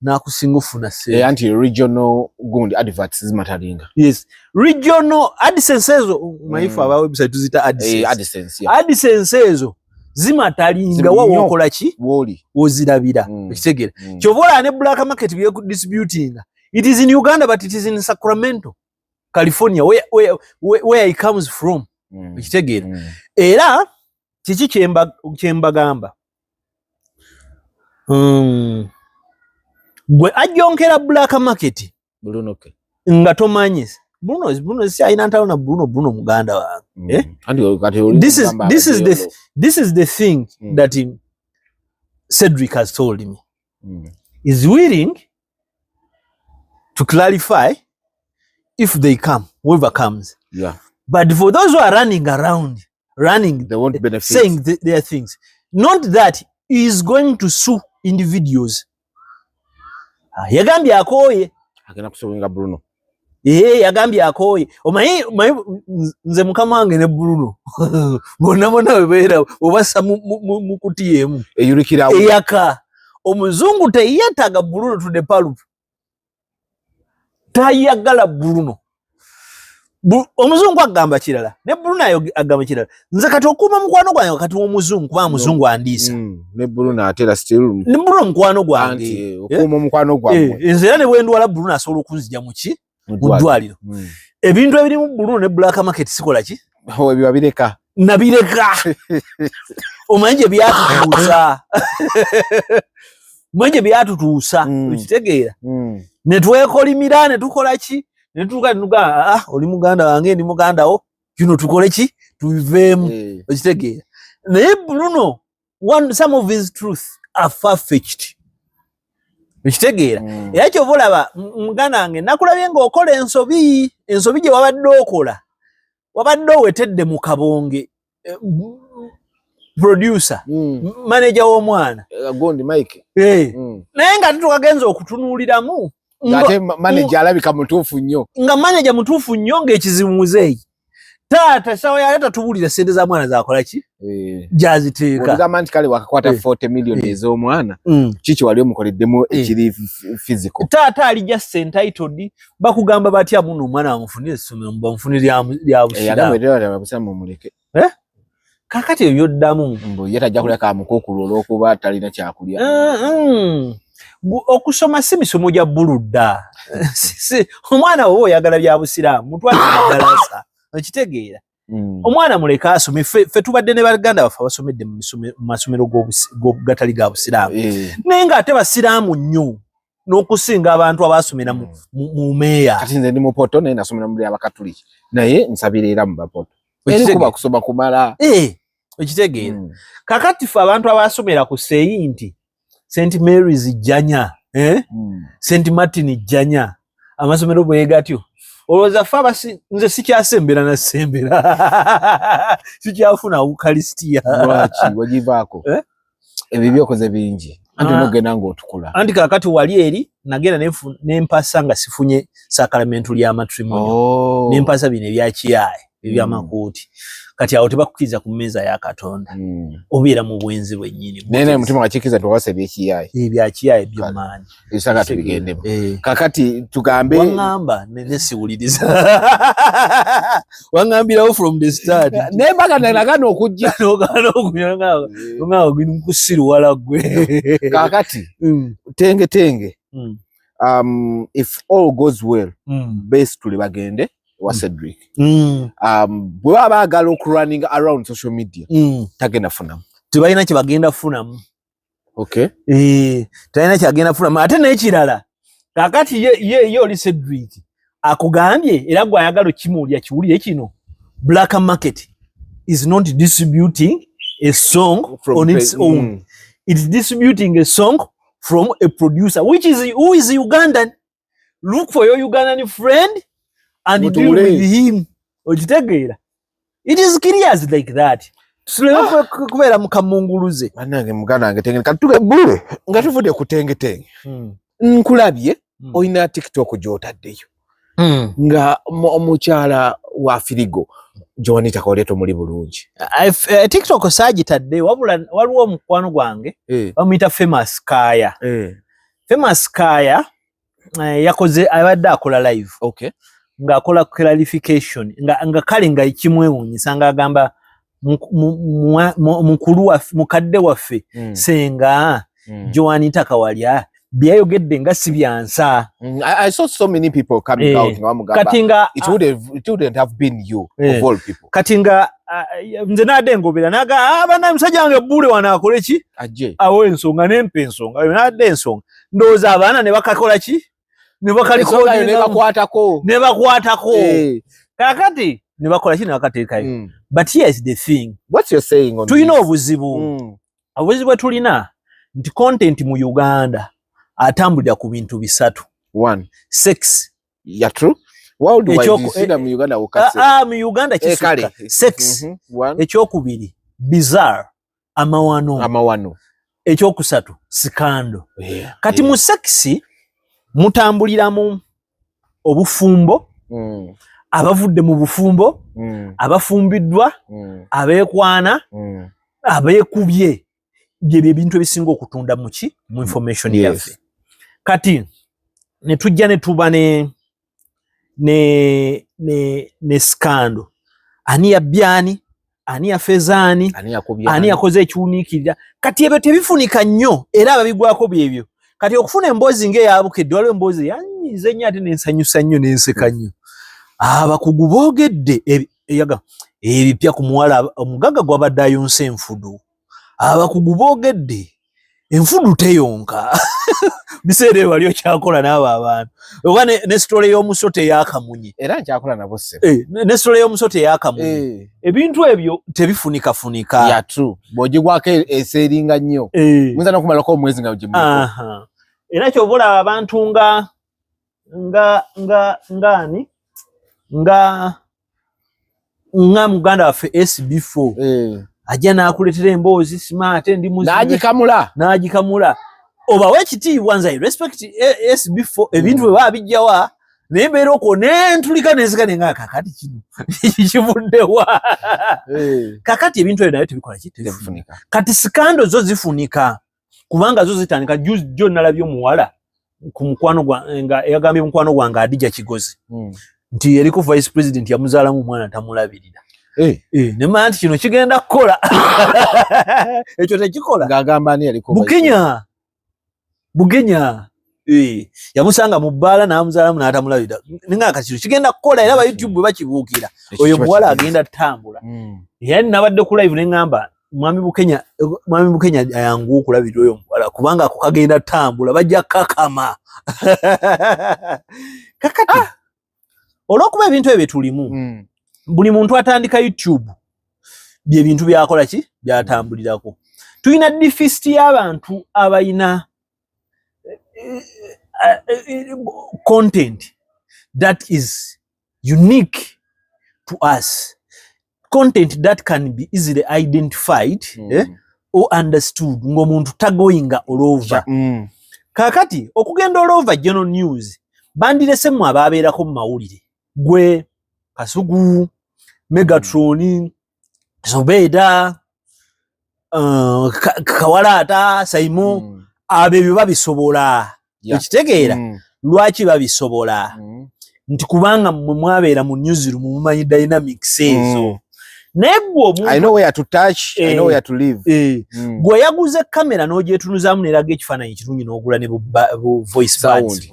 N'akusinga ofuna se. Anti regional gundi adverts zimatalinga. Yes. Regional AdSense ezo maifu aba website tuzita AdSense. AdSense, yeah. AdSense ezo zimatalinga wawo okola ki? Wozirabira. Okitegeera? Kyovola ne Black Market bye distributing. It is in Uganda, but it is in Sacramento, California, where he comes from. Era, chichi chembagamba. Gwe ajonkera Black Market. Bruno ke. Nga tomanyis. Bruno si aina ntalo na Bruno muganda wa. This is the thing that Cedric has told me is willing to clarify if they come, whoever comes. Yeah. But for those who are running around, they won't benefit. Saying their things, not that he is going to sue individuals. Yagambye akoye. Agenda kusuwinga Bruno. Yagambye akoye. Omanyi nze mukama wange ne Bruno. Bonna webeera obassa mu kuti emu. Eyulikira eyaka. Omuzungu teyetaga Bruno to the palup. Tayagala Bruno. Omuzungu agamba kirala ne Bruno agamba kirala. Nze kati okuma mukwano gwange kati omuzungu kuba muzungu andiisa. Ne Bruno atera still. Ne Bruno mukwano gwange. Okuma mukwano gwange. Nze era ne bwendwala Bruno asobola okunzija muki mu ddwaliro. Ebintu ebirimu Bruno ne Black Market sikola ki? Ebyo babireka. Nabireka. Omanje byatutuusa. Manje byatutuusa. Ukitegeera. Ne twekolimira ne tukola ki? Netuka nuga oli muganda wange ndi muganda wo tukole ki tuivemu okitegeera naye Bruno some of his truth are far-fetched okitegeera era ky'obalaba muganda wange nakulabye ng'okola ensobi gye wabadde okola wabadde owetedde mu kabonge producer manager w'omwana Gondi Mike naye nga tukagenza okutunuuliramu ngate manager alabika mutuufu nnyo nga manager mutuufu nnyo ng'ekizimuzeeyi taata sawa yaleta tubulira sente za mwana zakola ki jaziteeka ogamba nti kale wakakwata 40 million ez'omwana kiki wali omukoleddemu ekiri physical taata ali just entitled bakugamba batya muno omwana bamufunire essomero bamufunire lya busiramu muleke kakati ebyo ddamu mbu ye tajja kuleka amukukulu olw'okuba talina kyakulya okusoma si misomo gya buludda omwana wowe oyagala bya busiraamu mutwale madarasa okitegeera omwana muleka asome ffe tubadde ne baganda baffe abasomedde mu masomero gatali ga busiraamu naye ng'ate basiraamu nnyo n'okusinga abantu abasomera mu meeya kati nze ndi mu poto naye nasomera muri abakatuliki naye nsabira era mu bapoto eri kuba kusoma kumala okitegeera kakati ffe abantu abasomera ku Seyinti St. Mary's Janya, St. Martin Janya, amasomero bwe gatyo. Olowooza ffe nze sikyasembera na sembera. Sikyafuna Eucharistia. Lwaki wagivaako? Ebyo byokoze bingi. Anti nogenda ng'otukula. Anti kakati wali eri nagenda nempasa nga sifunye sakramentu lya matrimonial. Nempasa bino ebyakiyaye ebyamakuuti. Kati awo tebakukiriza ku mmeeza ya Katonda. Obeera mu bwenzi bwennyini. Nene mutima wakikkiriza tuwasa ebyekiyaye. Ebyakiyaye by'omaanyi. Ebisanga tubigendemu. Kakati tugambe. Waŋŋamba ne siwuliriza. Waŋŋambirawo from the start. Naye mpaka nagana okujja. Nogana okujja nga gwe nkusiruwala gwe. Kakati tenge. If all goes well, base tuli bagende. Wa Cedric. Bwe baba agala okurunning around social media. Tagenda funamu. Tebalina kye bagenda funamu. Okay. Talina kye agenda funamu. Ate n'ekirala. Kakati ye oli Cedric. Akugambye era gwe ayagala kimuulya kiwulire kino. Black Market is not distributing a song on its own. It's distributing a song from a producer who is Ugandan. Look for your Ugandan friend. And deal with him. Okitegeera. It is curious like that. Tusulebe kubeera mukamunguluze. Bannange muganda wange tenge katuge bule nga tuvudde ku tenge. Nkulabye oyina TikTok gy'otaddeyo. Nga omukyala wa Firigo Joanita Koleto muli bulungi. TikTok saagitadde waliwo omukwano gwange bamuyita Famous Kaya. Famous Kaya yakoze abadde akola live. Okay. Nga akola clarification nga kale nga ekimwewuunyisa nga agamba mukulu waffe mukadde waffe senga Joanita Kawalya byayogedde nga si byansa. I saw so many people coming out nga bamugamba it wouldn't have been you of all people. Kati nga nze nadde ngobera naga abana musajja wange bule wanakole ki ajje awo ensonga nempe ensonga nadde ensonga ndowooza abaana ne bakakola ki ne bakwatako kakati ne bakola kino akateekayo. But here is the thing. What you're saying on tulina obuzibu obuzibu tulina nti content mu Uganda atambulira ku bintu bisatu. 1 Sex. Yeah, true. Worldwide mu Uganda ukase. Mu Uganda kisuka. Sex. Ekyokubiri bizarre amawano. Ekyokusatu scandal. Kati mu sex mutambuliramu obufumbo, abavudde mu bufumbo, abafumbiddwa, abeekwana, abeekubye. Byebyo ebintu ebisinga okutunda mu information yaffe. Kati ne tujja ne tuba ne scandal. Ani yabyani, ani yafezani, ani yakoze ekiwuniikirira. Kati ebyo tebifunika nnyo era ababigwako byebyo. Kati okufuna emboozi ng'eyabukedde waliwo emboozi yanyize nnyo ate n'ensanyusa nnyo n'enseka nnyo. Abakugu boogedde ebipya ku muwala omugagga gw'abadde ayonsa enfudu. Abakugu boogedde enfudu teyonka. Biseera ebyo wali okyakola n'abo abantu. Oba ne story y'omusote ey'akamunye. Era nkyakola nabo se. Ne story y'omusote ey'akamunye. Ebintu ebyo tebifunika. Yeah, true. Bw'ogigwako eseringa nnyo. Muyinza n'okumalako omwezi nga ogimuleko. Era ky'obola abantu nga Muganda waffe SB4. Ajja n'akuletera emboozi smart ndi muzima. N'agikamula. Oba ekitiibwa nze respect SB4 ebintu bwe babijjawa n'embeera okwo n'entulika n'enzika nenga kakati kino kivuddewa. Kakati ebintu ebyo nayo tebikola tebifunika. Kati sikando zo zifunika kubanga zo zitandika jo nalabye omuwala ku mukwano nga yagambye mukwano gwange Adija Kigozi nti eriko vice president yamuzaalamu omwana tamulabirira. Nema nti kino kigenda kukola. Ekyo tekikola. Ng'agamba ani yaliko Bugenya. Yamusanga mu bbaala n'amuzaalamu n'atamulabirira. Ninga kati kigenda kukola era ba YouTube bwe bakibuukira. Oyo muwala agenda tambula. Yani nabadde ku live n'engamba Mwami Bukenya ayangu okulabirira oyo muwala kubanga ako kagenda tambula bajja kakama. Kakati olw'okuba ebintu ebyo tulimu. Buli muntu atandika YouTube bye bintu byakola ki byatambulirako. Tuyina deficit y'abantu abayina content that is unique to us, content that can be easily identified or understood ng'omuntu tagoyinga all over. Kakati okugenda all over general news bandiresemu ababeerako mu mawulire gwe Kasugu, Megatron, Zobeda, Kawalata, Saimo, abebyo babisobola. Ekitegeera lwaki babisobola. Nti kubanga mwabeera mu newsroom mumanyi dynamics ezo. Negwo I know where to touch, I know where to live. Gwe yaguze kamera n'ogyetunuzaamu n'eraga ekifaananyi kirungi n'ogula ne bu voice bands.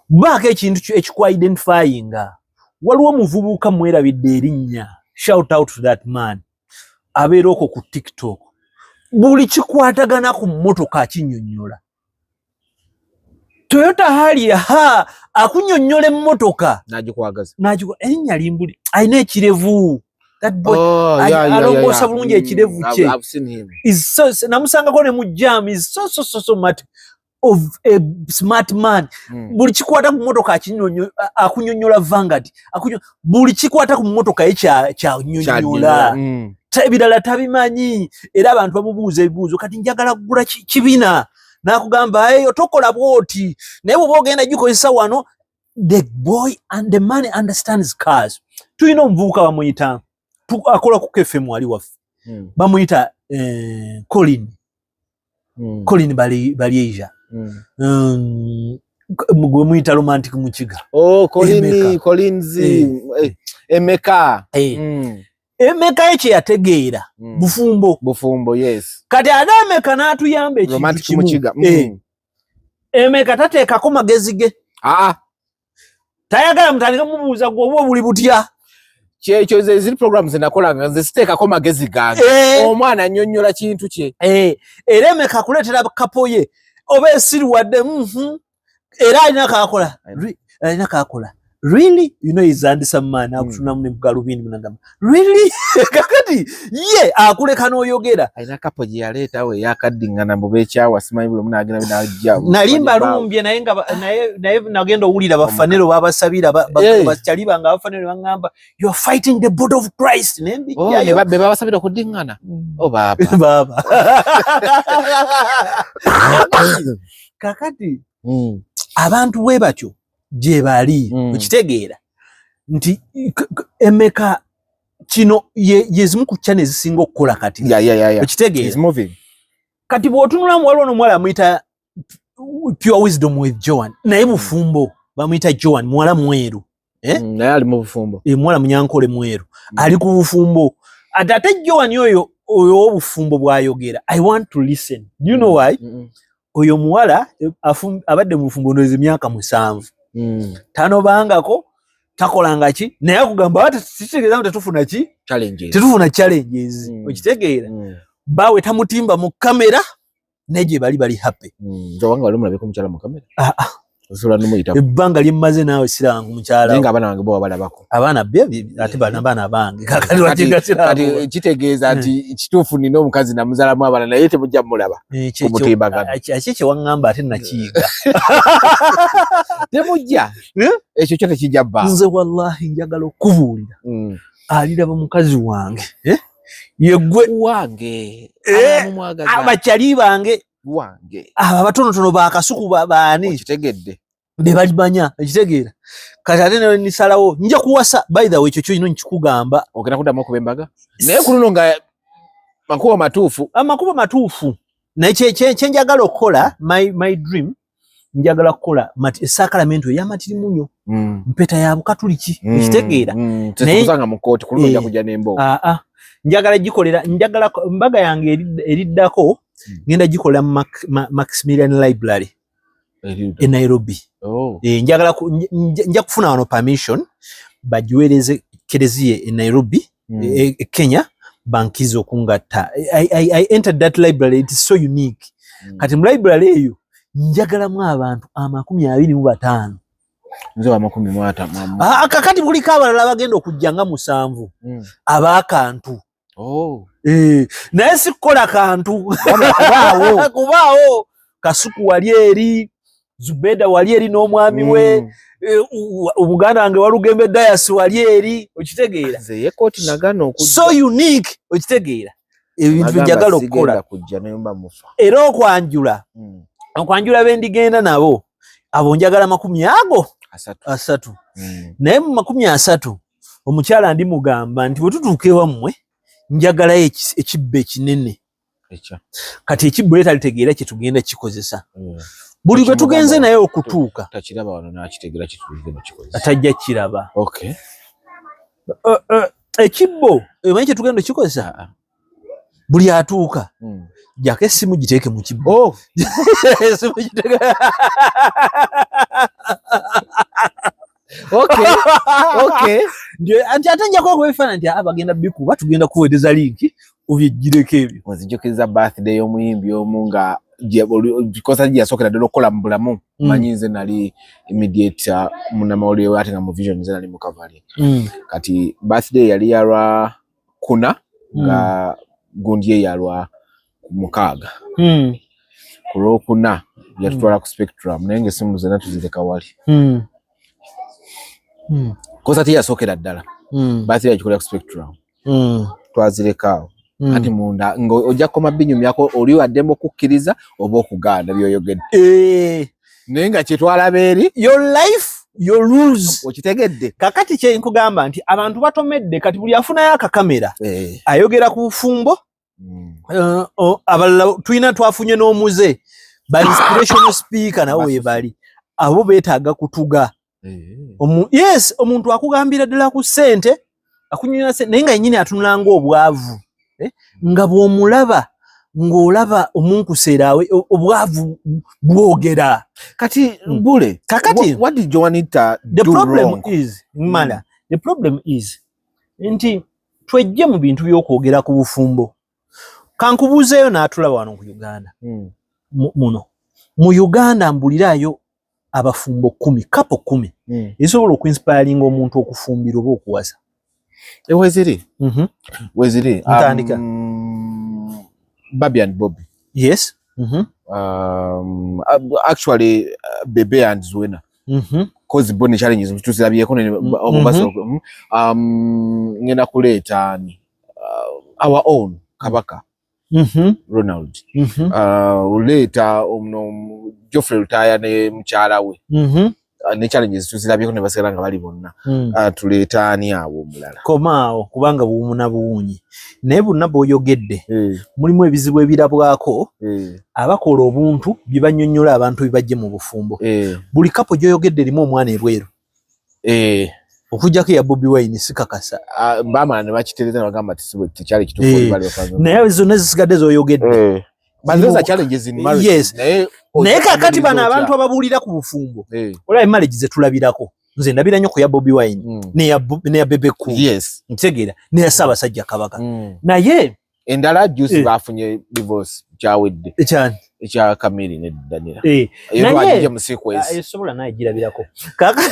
Baako ekintu ekikwa-identifyinga. Waliwo omuvubuka mwerabidde erinnya. Shout out to that man. Abeera okwo ku TikTok. Buli kikwatagana ku mmotoka akinnyonnyola. Toyota Harrier akunnyonnyola emmotoka. N'agikwagaza. Erinnya limbuli. Alina ekirevu. That boy. Alongoosa bulungi ekirevu kye. I've seen him. Namusangako ne mu jam is so much of a smart man. Buli kikwata ku mmotoka akunnyonnyola Vanguard. Buli kikwata ku mmotoka ye kyanyonnyola. Ebirala tabimanyi era abantu bamubuuza ebibuuzo kati njagala kugula kibina n'akugamba tokola bwoti naye bw'oba ogenda gikozesa wano. The boy and the man understands cars. Tuyina omuvubuka bamuyita akola ku KFM wali waffe bamuyita Colin Balieja. Gwe muyita romantic mukiga. Collins Emeka. Emeka ekye yategeera bufumbo yes. Kati ate Emeka n'atuyamba ekintu kimu. Emeka tateekako magezi ge. Tayagala mutandika mubuuza gwe oba buli butya. Kyekyo ziri programs nakolanga nze siteekako magezi gange. Omwana annyonnyola kintu kye. Era Emeka akuleetera kapo ye oba esiri wadde era alina kakola really you know he's handsome man akutuna mune mugalubindi munagamba really kakati ye akuleka n'oyogera aina kapo yaleta we yakadingana mubekyawa simanyi buli munagina binajja nalimba lumbye naye nagenda owulira bafanero babasabira bakyaliba nga bafanero bangamba you are fighting the blood of Christ nembijayo be babasabira kudingana baba kakati abantu bwe batyo gye bali ukitegeera nti emeka kino yezimu ku channel zisinga okukola kati ukitegeera kati bw'otunula muwala ono muwala amuyita Pure Wisdom with Joan naye bufumbo bamuyita Joan muwala mweru naye ali mu bufumbo muwala munyankole mweru ali ku bufumbo ate Joan oyo obufumbo bw'ayogera I want to listen you know why oyo muwala abadde mu bufumbo ndowooza emyaka 7 tano bangako takolanga ki naye akugamba ati kitegeeza tetufuna ki tetufuna challenges okitegeera bawe tamutimba mu kamera neje bali happy nzo wanga wali mulabeko mukyala mu kamera osobola n'omuyita ebbanga lyemmaze naawe sirangu mukyala nenga abaana bange bo balabako abaana bebi ate baana bange kakati wakigasira kati kitegeeza ati kituufu nina omukazi namuzalamu abaana naye temujja mulaba kumutimbagano akiki wangamba ate nakiyiga temujja ekyo kyo tekijja bba nze wallahi njagala okubuulira aliraba mukazi wange yegwe wange abakyali bange wange abatonotono bakasuku baani kitegedde be balimanya ekitegeera kati ate ne nisalawo nja kuwasa by the way ekyo kino nkikugamba ogenda kuddamu okubembaga naye kuluno nga amakubo matuufu naye kyenjagala okukola my dream njagala kukola sacramento y'amatirimunyo mpeta ya bukatuliki ekitegeera naye kusanga mu kooti kuluno nja kujja nembo njagala gikolera njagala mbaga yange eriddako ngenda gikolera Maximilian Library e Nairobi njagala nja kufuna wano permission bajiwereze kereziye e Nairobi Kenya bankizo kungatta I entered that library, it is so unique kati mu library eyo njagala mu abantu 25 nze wa 15 kakati buli kabalala bagenda okujja nga 7 abakantu naye sikola kantu kubaawo Kasuku wali eri Zubeda wali eri n'omwami we Omuganda wange Walugembe Dayas wali eri okitegeera so unique okitegeera ebintu njagala okukola era okwanjula bendigenda nabo abo njagala 30 naye mu 30 omukyala ndi mugamba nti bwe tutuuka ewammwe njagala ekibbe kinene kati ekibbe talitegeera kye tugenda kikozesa buli bwe tugenze naye okutuuka takiraba wano n'akitegeera kye tugenda kikozesa atajja kiraba ekibbo emanyi kye tugenda kikozesa buli atuuka jjako essimu giteeke mu kibbo essimu giteeke nti ate njako okubifaana nti bagenda bikuba tugenda kuweereza linki obyejjireko ebyo nzijukiriza birthday y'omuyimbi omu nga kosa gyasokera ddala okukola mu bulamu manyi nze nali immediate munamawulire we ate nga mu vision nze nali mu Cavalry kati birthday yali yalwa 4 nga gundi ye yalwa 6 ku Lwokuna yatutwala ku Spectrum naye ng'essimu zonna tuzireka wali kosa teyasokera ddala birthday yagikolera ku Spectrum twazireka ati munda ojja koma binyumyako oli waddemu okukkiriza oba okugaana byoyogedde naye nga kyetwalaba eri your life your rules okitegedde kakati kye nkugamba nti abantu batomedde kati buli afunayo akakamera ayogera ku bufumbo abalala tulina twafunye n'omuze ba inspirational speaker nawe webali abo beetaaga kutuga yes omuntu akugambira ddala ku ssente akunyira ssente naye nga yennyini atunulanga obwavu nga bw'omulaba ng'olaba omunkuseerawe obwavu bwogera kati bule kakati what did Joanita the do problem wrong? is mala the problem is nti twejje mu bintu by'okwogera ku bufumbo kankubuuzeeyo n'atulaba wano ku Uganda muno mu Uganda mbulirayo abafumbo 10 couple 10 esobola okuinspiring omuntu okufumbira oba okuwasa weziri weziri ntandika Bobby and Bobby yes actually Bebe and Zuena cause bone challenges tuzirabyeko omubaso ngena kuleta our own Kabaka Ronald uleta Geoffrey Lutaya ne mchala we ne challenges tuzirabyeko ne baseranga bali bonna tuleta ani abo mulala komao kubanga buumuna buunyi naye bonna boyogedde mulimu ebizibu ebirabwako abakola obuntu bibanyonnyola abantu bibajje mu bufumbo buli kapo gyoyogedde limu omwana ebweru okujjako ya Bobi Wine sikakasa bamala ne bakitereza bagamba tisibwe tikyali kitufu bali bafanze naye zonna zisigadde zoyogedde banzoza challenges in marriage yes naye kakati bana abantu ababuulira ku bufumbo olaba marriage ze tulabirako nze ndabira nnyo ku ya Bobi Wine ne ya Bebe Cool yes ntegeera ne ya Ssaabasajja Kabaka naye endala juice bafunye divorce kyawedde ekyani ekya Kamili ne Danira naye mu sequence esobola naye girabirako kakati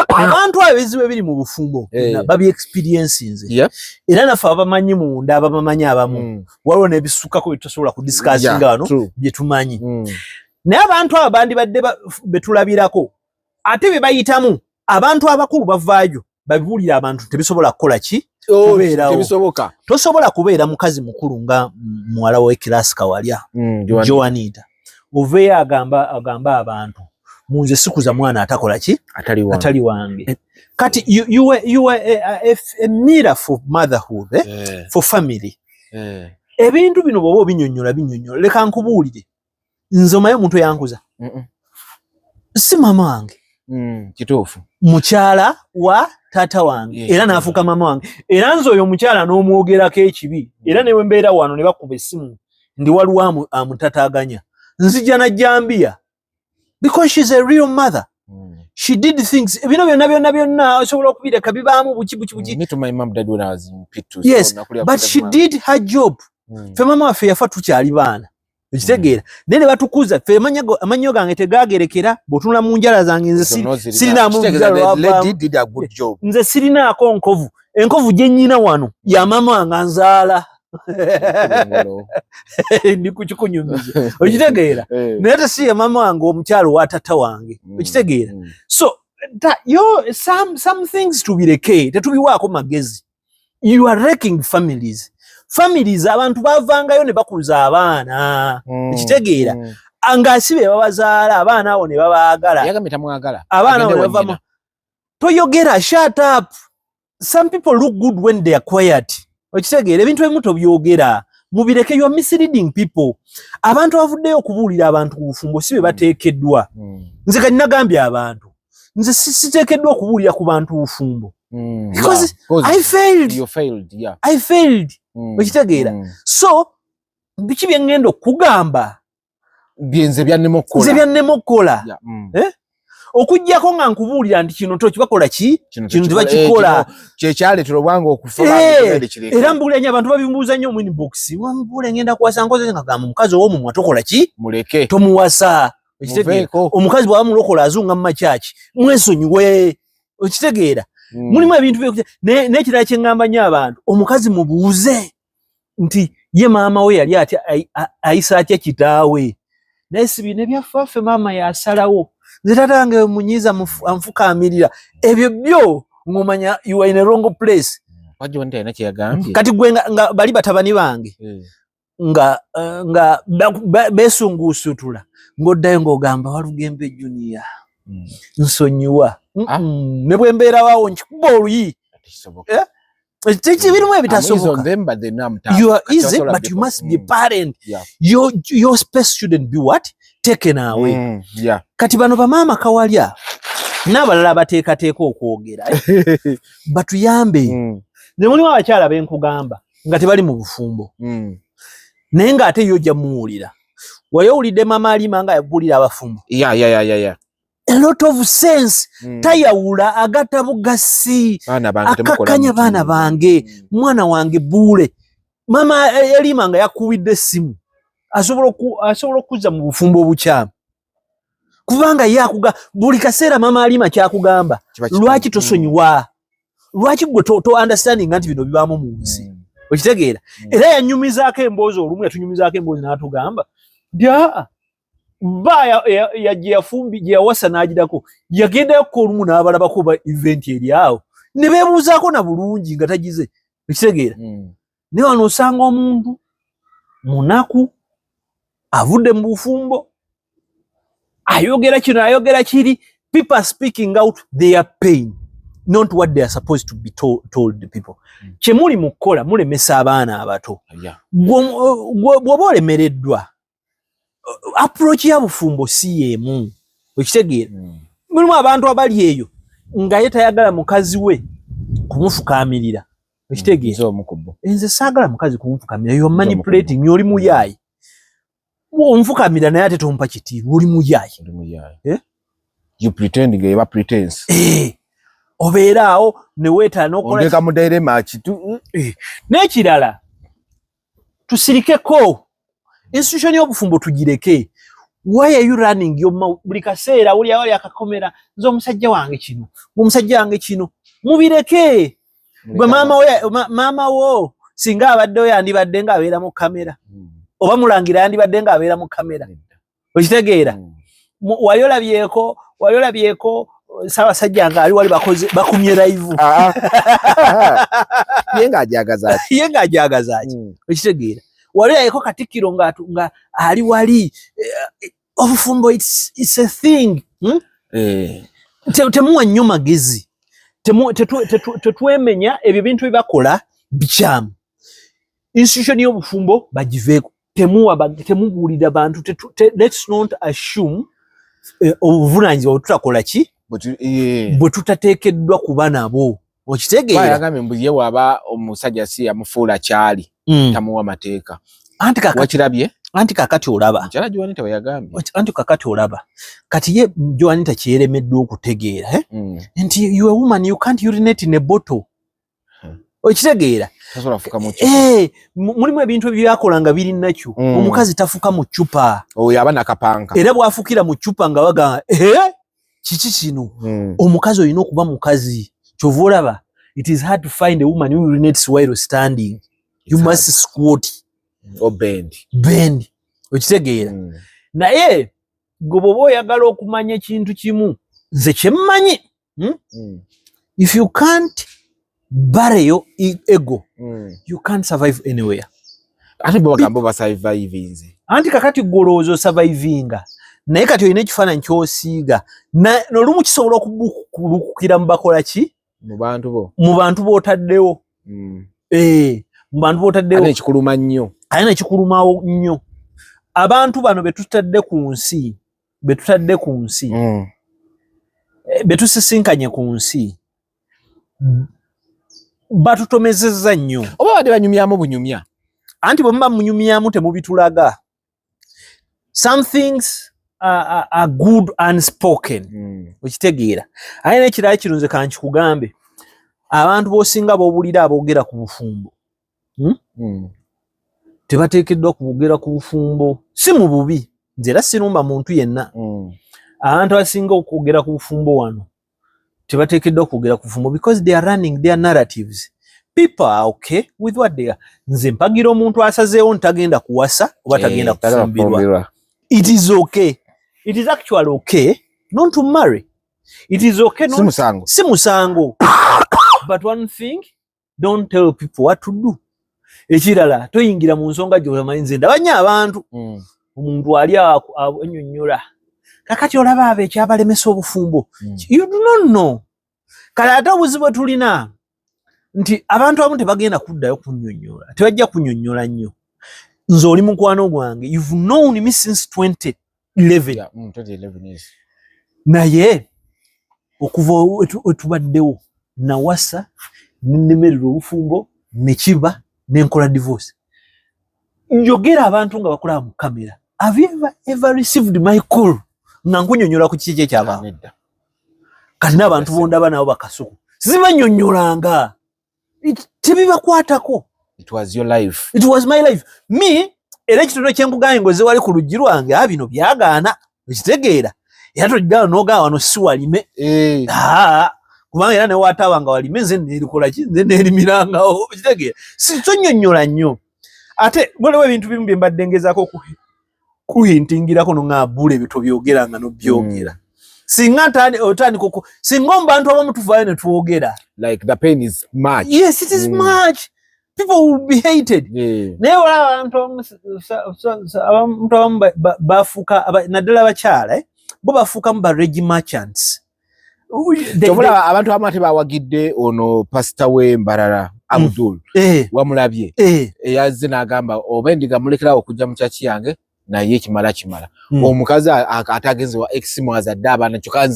abantu abezibe biri mu bufumbo babi experiences era nafa abamanyi munda abamanyi abamu waliwo nebisukako bitusobola ku discussinga wano bye tumanyi naye abantu abandi badde betulabirako ate be bayitamu abantu abakulu bavaayo babulira abantu tebisobola kukola ki tebisoboka tosobola kubeera mukazi mukulu nga muwala we Class Kawalya Joanita oveya agamba abantu munze sikuza mwana atakola ki atali wange kati you were a mirror for motherhood for family ebintu bino bobo binyonnyola leka nkubuulire nzomayo omuntu yankuza si mama wange kituufu mukyala wa tata wange era nafuka mama wange era nzo oyo mukyala n'omwogerako ekibi era newe mbeera wano ne bakuba essimu ndi waliwo amutataganya nzija na Jambia because she's a real mother she did things bino byonna osobola okubireka bibaamu buki me to my mom dad when I was in Pitu yes but she did her job fe mama waffe yafa tukyali baana ekitegeera nene batukuza fe amanyo gange tegagerekera botula mu njala zange nze sirina mu did a good job nze sirinaako enkovu gye nnyina wano ya mama wange nzaala ndi kukikunyumiza okitegeera naye tesi ya mama wange omukyalo wa tata wange okitegeera so some things tubireke tetubiwaako magezi you are wrecking families abantu bavangayo ne bakuza abaana ekitegeera angasibe babazaala abaana abo ne babaagala yagamita mwagala abaana abo bavamo toyogera shut up some people look good when they are quiet okitegeera ebintu ebimu tobyogera mubireke you are misleading people abantu bavuddeyo okubuulira abantu ku bufumbo si be bateekeddwa nze kati nagambye abantu nze siteekeddwa okubuulira ku bantu bufumbo because I failed you failed yeah I failed okitegeera so biki byengenda okugamba byenze byannema okukola okujjako nga nkubuulira nti kino tokibakola kino tebakikola kyekyaleetera obwanga okufa era mbuulira nnyo abantu babimbuuza nnyo mu inbox wambuule ngenda kuwasa nkoze nga gamba omukazi ow'omumwa tokola ki muleke tomuwasa okitegeera omukazi bw'aba mulokola azunga mu makyaki mwesonyiwe okitegeera mulimu ebintu n'ekirala kye ngamba nnyo abantu omukazi mubuuze nti ye maama we yali atya ayisa atya kitaawe naye si bino ebyaffe maama yasalawo nze taata wange munyiiza anfukaamirira ebyo byo ng'omanya you are in a wrong place wajja nti alina kye yagambye kati gwe nga bali batabani bange nga beesunguusutula ng'oddayo ng'ogamba Walugembe Junior nsonyiwa ne bwe mbeera waawo nkikuba oluyi tekibirimu ebitasoboka you are easy but you must be a parent your space shouldn't be what taken away kati bano bamaama Kawalya n'abalala bateekateeka okwogera batuyambe ne mulimu abakyala benkugamba nga tebali mu bufumbo naye ng'ate yo ojja muwulira wali owulidde maama Alima nga yabuulira abafumbo a lot of sense tayawula agatta bugasi akakanya baana bange mwana wange buule mama Alima nga yakubidde essimu asobola okuzza mu bufumbo obukyamu kubanga yakuga buli kaseera mama alima kyakugamba lwaki tosonyiwa lwaki gwe to understanding nti bino bibaamu mu nsi okitegeera era yanyumizaako emboozi olumu yatunyumizaako emboozi n'atugamba bya ba yafumbi gye yawasa n'agirako yagendayo ko olumu n'abalabako ba event eri awo ne beebuuzaako na bulungi nga tagize okitegeera naye wano osanga omuntu munaku avudde mu bufumbo ayogera kino ayogera kiri people are speaking out their pain not what they are supposed to be told the people kyemuli mu kukola mulemesa abaana abato bw'oba olemereddwa approach ya bufumbo si yemu okitegeera mulimu abantu abali eyo nga ye tayagala mukazi we kumufukaamirira okitegeera nze saagala mukazi kumufukaamirira you're manipulating oli muyaayi omufukaamirira naye ate tompa kitiibwa oli muyaayi you pretending eba pretense obeera awo ne weeta n'okola ondeka mu dilemma kitu n'ekirala tusirikeko institution y'obufumbo tugireke why are you running buli kaseera uli awali akakomera nze omusajja wange kino omusajja wange kino mubireke gwe maama wo singa abaddeyo yandibadde nga abeera mu kamera oba mulangira yandibadde nga abeera mu kamera okitegeera wali olabyeko Ssaabasajja nga ali wali bakumye live ye ng'ajagaza ki okitegeera wali yayeko Katikkiro nga ali wali obufumbo it's a thing temuwa nnyo magezi tetwemenya ebyo bintu byebakola bikyamu institution y'obufumbo bagiveeko temubuulira bantu let's not assume obuvunaanyizibwa tutakola ki bwe tutateekeddwa kuba nabo okitegeera yagambye mbu ye waba omusajja si yamufuula kyali tamuwa mateeka wakirabye anti kakati olaba mukyala Joanita we yagambye anti kakati olaba kati ye Joanita kyeremeddwa okutegeera nti you a woman you can't urinate in a bottle okitegeera mulimu ebintu ebyakola nga biri nakyo omukazi tafuka mu ccupa oyo aba nakapanga era bw'afukira mu ccupa nga bagamba kiki kino omukazi olina okuba mukazi kyova olaba it is hard to find a woman who urinates while standing you must squat or bend okitegeera naye gwe bw'oba oyagala okumanya ekintu kimu nze kyemmanyi if you can't bury your ego you can't survive anywhere ate bagamba basurvivinze anti kakati goloozo survivinga naye kati olina ekifaananyi ky'osiiga n'olumu kisobola okukulukukira mu bakola ki mu bantu b'otaddewo mu bantu b'otaddewo ekikuluma nnyo ate nekikulumawo nnyo abantu bano betutadde ku nsi betusisinkanye ku nsi batutomezezza nnyo oba badde banyumyamu bunyumya anti bwe muba munyumyamu temubitulaga some things are good unspoken okitegeera aye n'ekirala kino nze kankikugambe abantu b'osinga b'obulira aboogera ku bufumbo tebateekeddwa kubogera ku bufumbo si mu bubi nze era sirumba muntu yenna abantu abasinga okwogera ku bufumbo wano tebateekeddwa kwogera ku bufumbo because they are running their narratives people are okay with what they are nze mpagira omuntu asazeewo ntagenda kuwasa oba tagenda kufumbirwa it is okay it is actually okay not to marry it is okay not si musango but one thing don't tell people what to do ekirala toyingira mu nsonga gy'omanyi nze ndabanya abantu omuntu ali annyonnyola kakati olaba abo ekyabalemesa obufumbo you do not know kale ate obuzibu tulina nti abantu abamu tebagenda kuddayo kunnyonnyola tebajja kunnyonnyola nnyo nze oli mukwano gwange you've known me since 2011 naye okuva etubaddewo nawasa nenemerera obufumbo nekiba nenkola divorce njogera abantu nga bakola mu kamera have you ever received my call nga nkunyonnyola ku kiki ekyabaawo kati n'abantu bondaba nabo bakasuku tebibbakwatako it was your life it was my life me era ekitono kyenkugambye ngoze wali ku luggi lwange bino byagaana okitegeera era tojjala n'ogamba wano si walime kubanga era newaataabanga walime nze neerikola ki nze neerimirangawo okitegeera sonnyonnyola nnyo ate waliwo ebintu bimu bye mbadde ngezaako kuhintingirako noŋabula ebyo tobyogeranga nobyogera singa otandika singa omubantu abamu tuvaayo ne twogera like the pain is much. Yes, it is much. People will be hated. Naye wala abantu abamu bafuuka naddala abakyala bo bafuukamu ba regi merchants. Kyovula abantu abamu ate bawagidde ono pasita we Mbarara Abdul wamulabye yazze n'agamba oba endiga mulekerawo okujja mu kyaki yange naye kimala omukazi atagenze wa eximu azadde abaana kyokka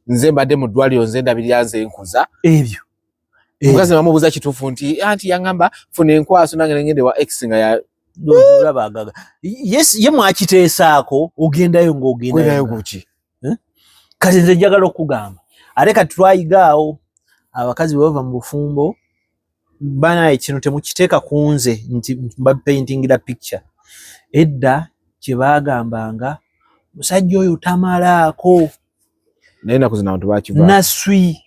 nze mbadde mu ddwaliro nze ndabirira nze nkuza ebyo omukazi bamubuuza kituufu nti anti yangamba funa enkwaso nange nengende wa ex nga ya olabagaga yes ye mwakiteesaako ogendayo ng'ogendayo kuki kati nze njagala okugamba ate kati twayigaawo abakazi bwe bava mu bufumbo banaye kino temukiteeka ku nze nti bapaintingira picture edda kye baagambanga musajja oyo tamalaako naye naku zino abantu bakiva naswi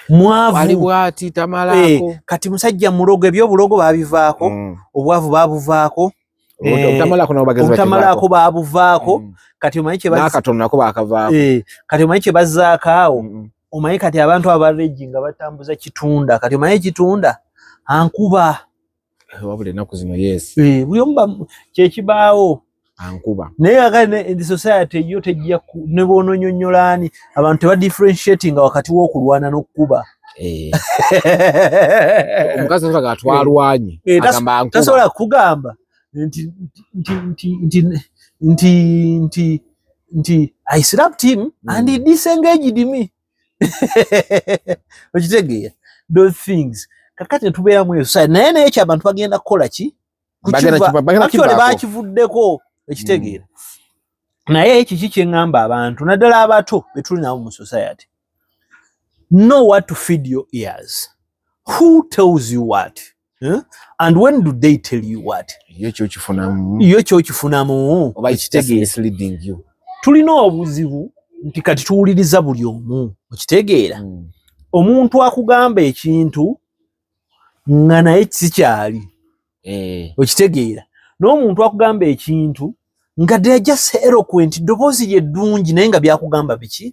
mwavu ali bwati tamalaako kati musajja mulogo ebyobulogo babivaako obwavu babuvaako tamalaako babuvaako kati omanyi kye n'akatono nako baakavaako kati omanyi kye bazzaako awo omanyi kati abantu abaregi nga batambuza kitunda kati omanyi kitunda ankuba wabula ennaku zino yes buli omu kyekibaawo ankuba naye akati society yo tejja ne boononyonyolaani abantu tebadifferentiatinga wakati w'okulwana n'okkuba omukazi asaga twalwanye agamba ankuba tasobola kugamba nti I slapped him and he disengaged me okitegeera those things kakati netubeeramu eyo society naye ekyabantu bagenda kukola ki actually bakivuddeko ekitegeera naye kiki kyeŋŋamba abantu naddala abato betuli nabo mu society know what to feed your ears. Who tells you what? And when do they tell you what? Yo kyokifunamu oba misleading you. Tulina obuzibu nti kati tuwuliriza buli omu okitegeera omuntu akugamba ekintu nga naye sikyali okitegeera n'omuntu akugamba ekintu nga they just eloquent ddoboozi lye ddungi naye nga byakugamba biki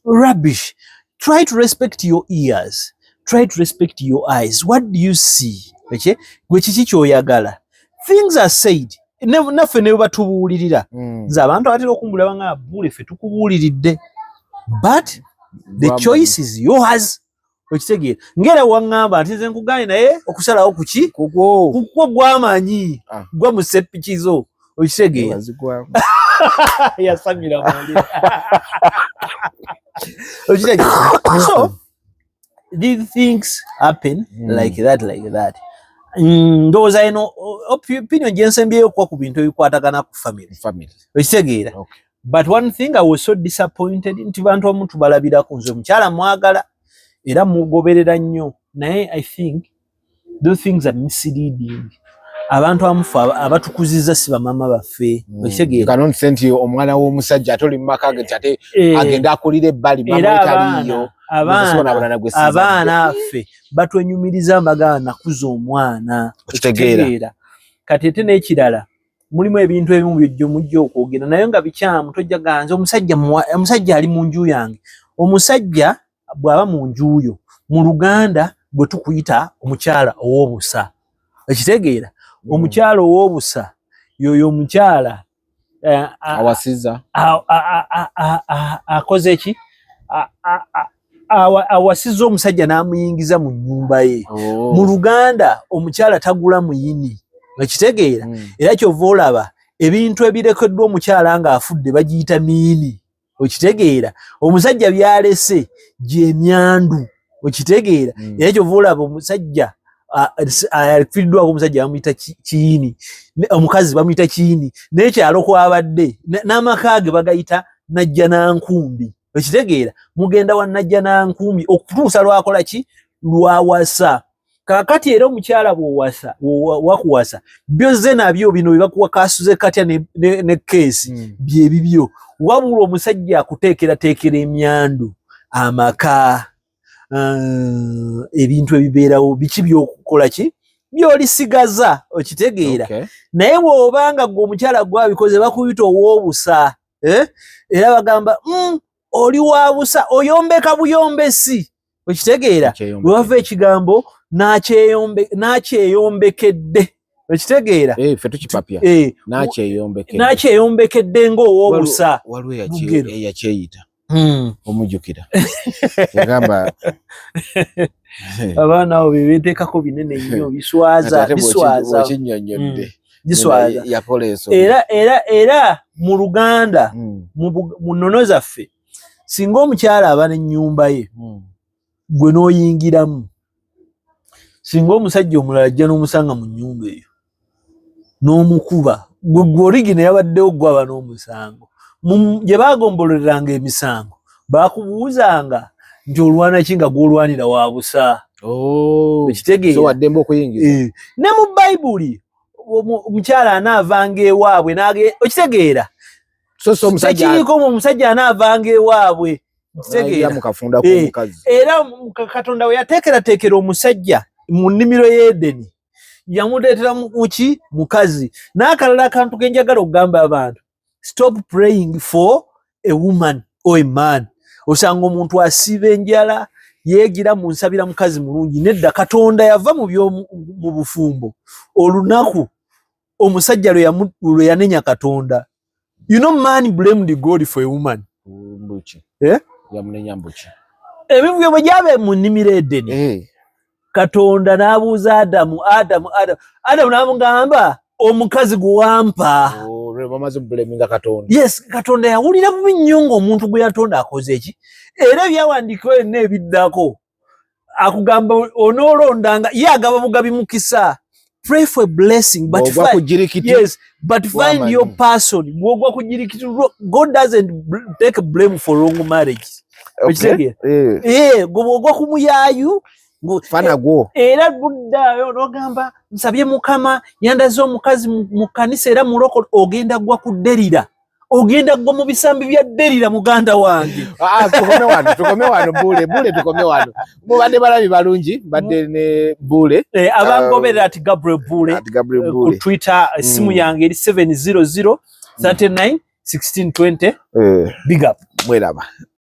rubbish. Try to respect your ears. Try to respect your eyes. What do you see? Okay? Gwe kiki kyoyagala. Things are said. Naffe ne batubuulirira. Nze abantu abatera okumbulira nga abule ffe tukubuuliridde. But the choice is yours. Okitegeera. Ngera waŋŋamba nti nze nkuganye naye okusalawo kuki? Kukwo gw'amanyi. Gwa mu seppikizo. Okitegeera. Yasamira mwali. So these things happen like that. Ndowooza eno opinion gyensembyeyo okuba ku bintu ebikwatagana ku family. Okitegeera. But one thing I was so disappointed nti bantu abamu tubalabirako nze omukyala mwagala era mugoberera nnyo naye I think those things are misleading. Abantu amufu abatukuziza si bamama baffe okitegeera kanon senti omwana w'omusajja atoli mu maka ge ate agenda akulira ebbali mama etaliyo abaana affe batwenyumiriza amagana nakuza omwana okitegeera kati ate n'ekirala mulimu ebintu ebimu byojjo mujja okwogera naye nga bikyamu tojja ganza omusajja ali mu nju yange omusajja bw'aba mu njuyo mu Luganda bwe tukuyita omukyala ow'obusa okitegeera omukyala ow'obusa yoyo omukyala awasiza akoze ki awasiza omusajja n'amuyingiza mu nnyumba ye mu Luganda omukyala tagula muyini okitegeera era kyova olaba ebintu ebirekeddwa omukyala ng'afudde bagiyita miini okitegeera omusajja byalese gy'emyandu okitegeera era kyova olaba omusajja afiddwako omusajja bamuyita kiyini omukazi bamuyita kiyini n'ekyalo kwabadde n'amaka ge bagayita Najjanankumbi okitegeera mugenda wa Najjanankumbi okutuusa lwakola ki lwawasa kakati era omukyala bw'owasa wakuwasa byoze nabyo bino bibakuwa kasuze katya ne case bye bibyo wabula omusajja akuteekera emyandu amaka ebintu ebibeerawo biki byokukola ki byolisigaza okitegeera naye bw'obanga gwe omukyala gwabikoze bakuyita ow'obusa era bagamba oli wa busa oyombeka buyombesi okitegeera bwe wava ekigambo nakyeyombekedde okitegeera ffe tukipapya nakyeyombekedde ng'ow'obusa waliwo eyakyeyita omujjukira yagamba abaana abo bebeteekako binene nnyo biswaza era mu Luganda mu nnono zaffe singa omukyala aba n'ennyumba ye gwe n'oyingiramu singa omusajja omulala ajja n'omusanga mu nnyumba eyo n'omukuba gwe origina yabaddewo gwaba n'omusango gye baagombolereranga emisango baakubuuzanga nti olwana ki nga gw'olwanira wa busa ekitegeera ne mu Bayibuli omukyala anaavanga ewaabwe okitegeera tekiriiko omusajja anaavanga ewaabwe era Katonda we yateekerateekera omusajja mu nnimiro y'Edeni yamuleetera muki mukazi n'akalala akantu ke njagala okugamba abantu stop praying for a woman or a man osanga omuntu asiiba enjala yeegira mu nsabira mukazi mulungi nedda Katonda yava mu bufumbo olunaku omusajja lwe yanenya Katonda you know man blamed God for a woman ebivyo bwe gyabe mu nnimiro Edeni Katonda n'abuuza Adamu n'amugamba omukazi gwe wampa yes Katonda yawulira bubi nnyo ng'omuntu gwe yatonda akoze eki era ebyawandiikibwa byonna ebiddako akugamba onoolondanga ye agaba bugabi mukisa pray for a blessing but find your person bw'ogwa ku jirikiti God doesn't take blame for wrong marriage bw'ogwa ku muyaayu era buddaayo n'ogamba nsabye Mukama yandaze omukazi mu kkanisa era muloko ogenda gwa kuderira ogenda gwa mu bisambi bya derira muganda wange tukome wano bule tukome wano mubadde balabi balungi badde ne bule abangoberera ati Gabriel Bule ku Twitter simu yange eri 700 39 1620 big up mweraba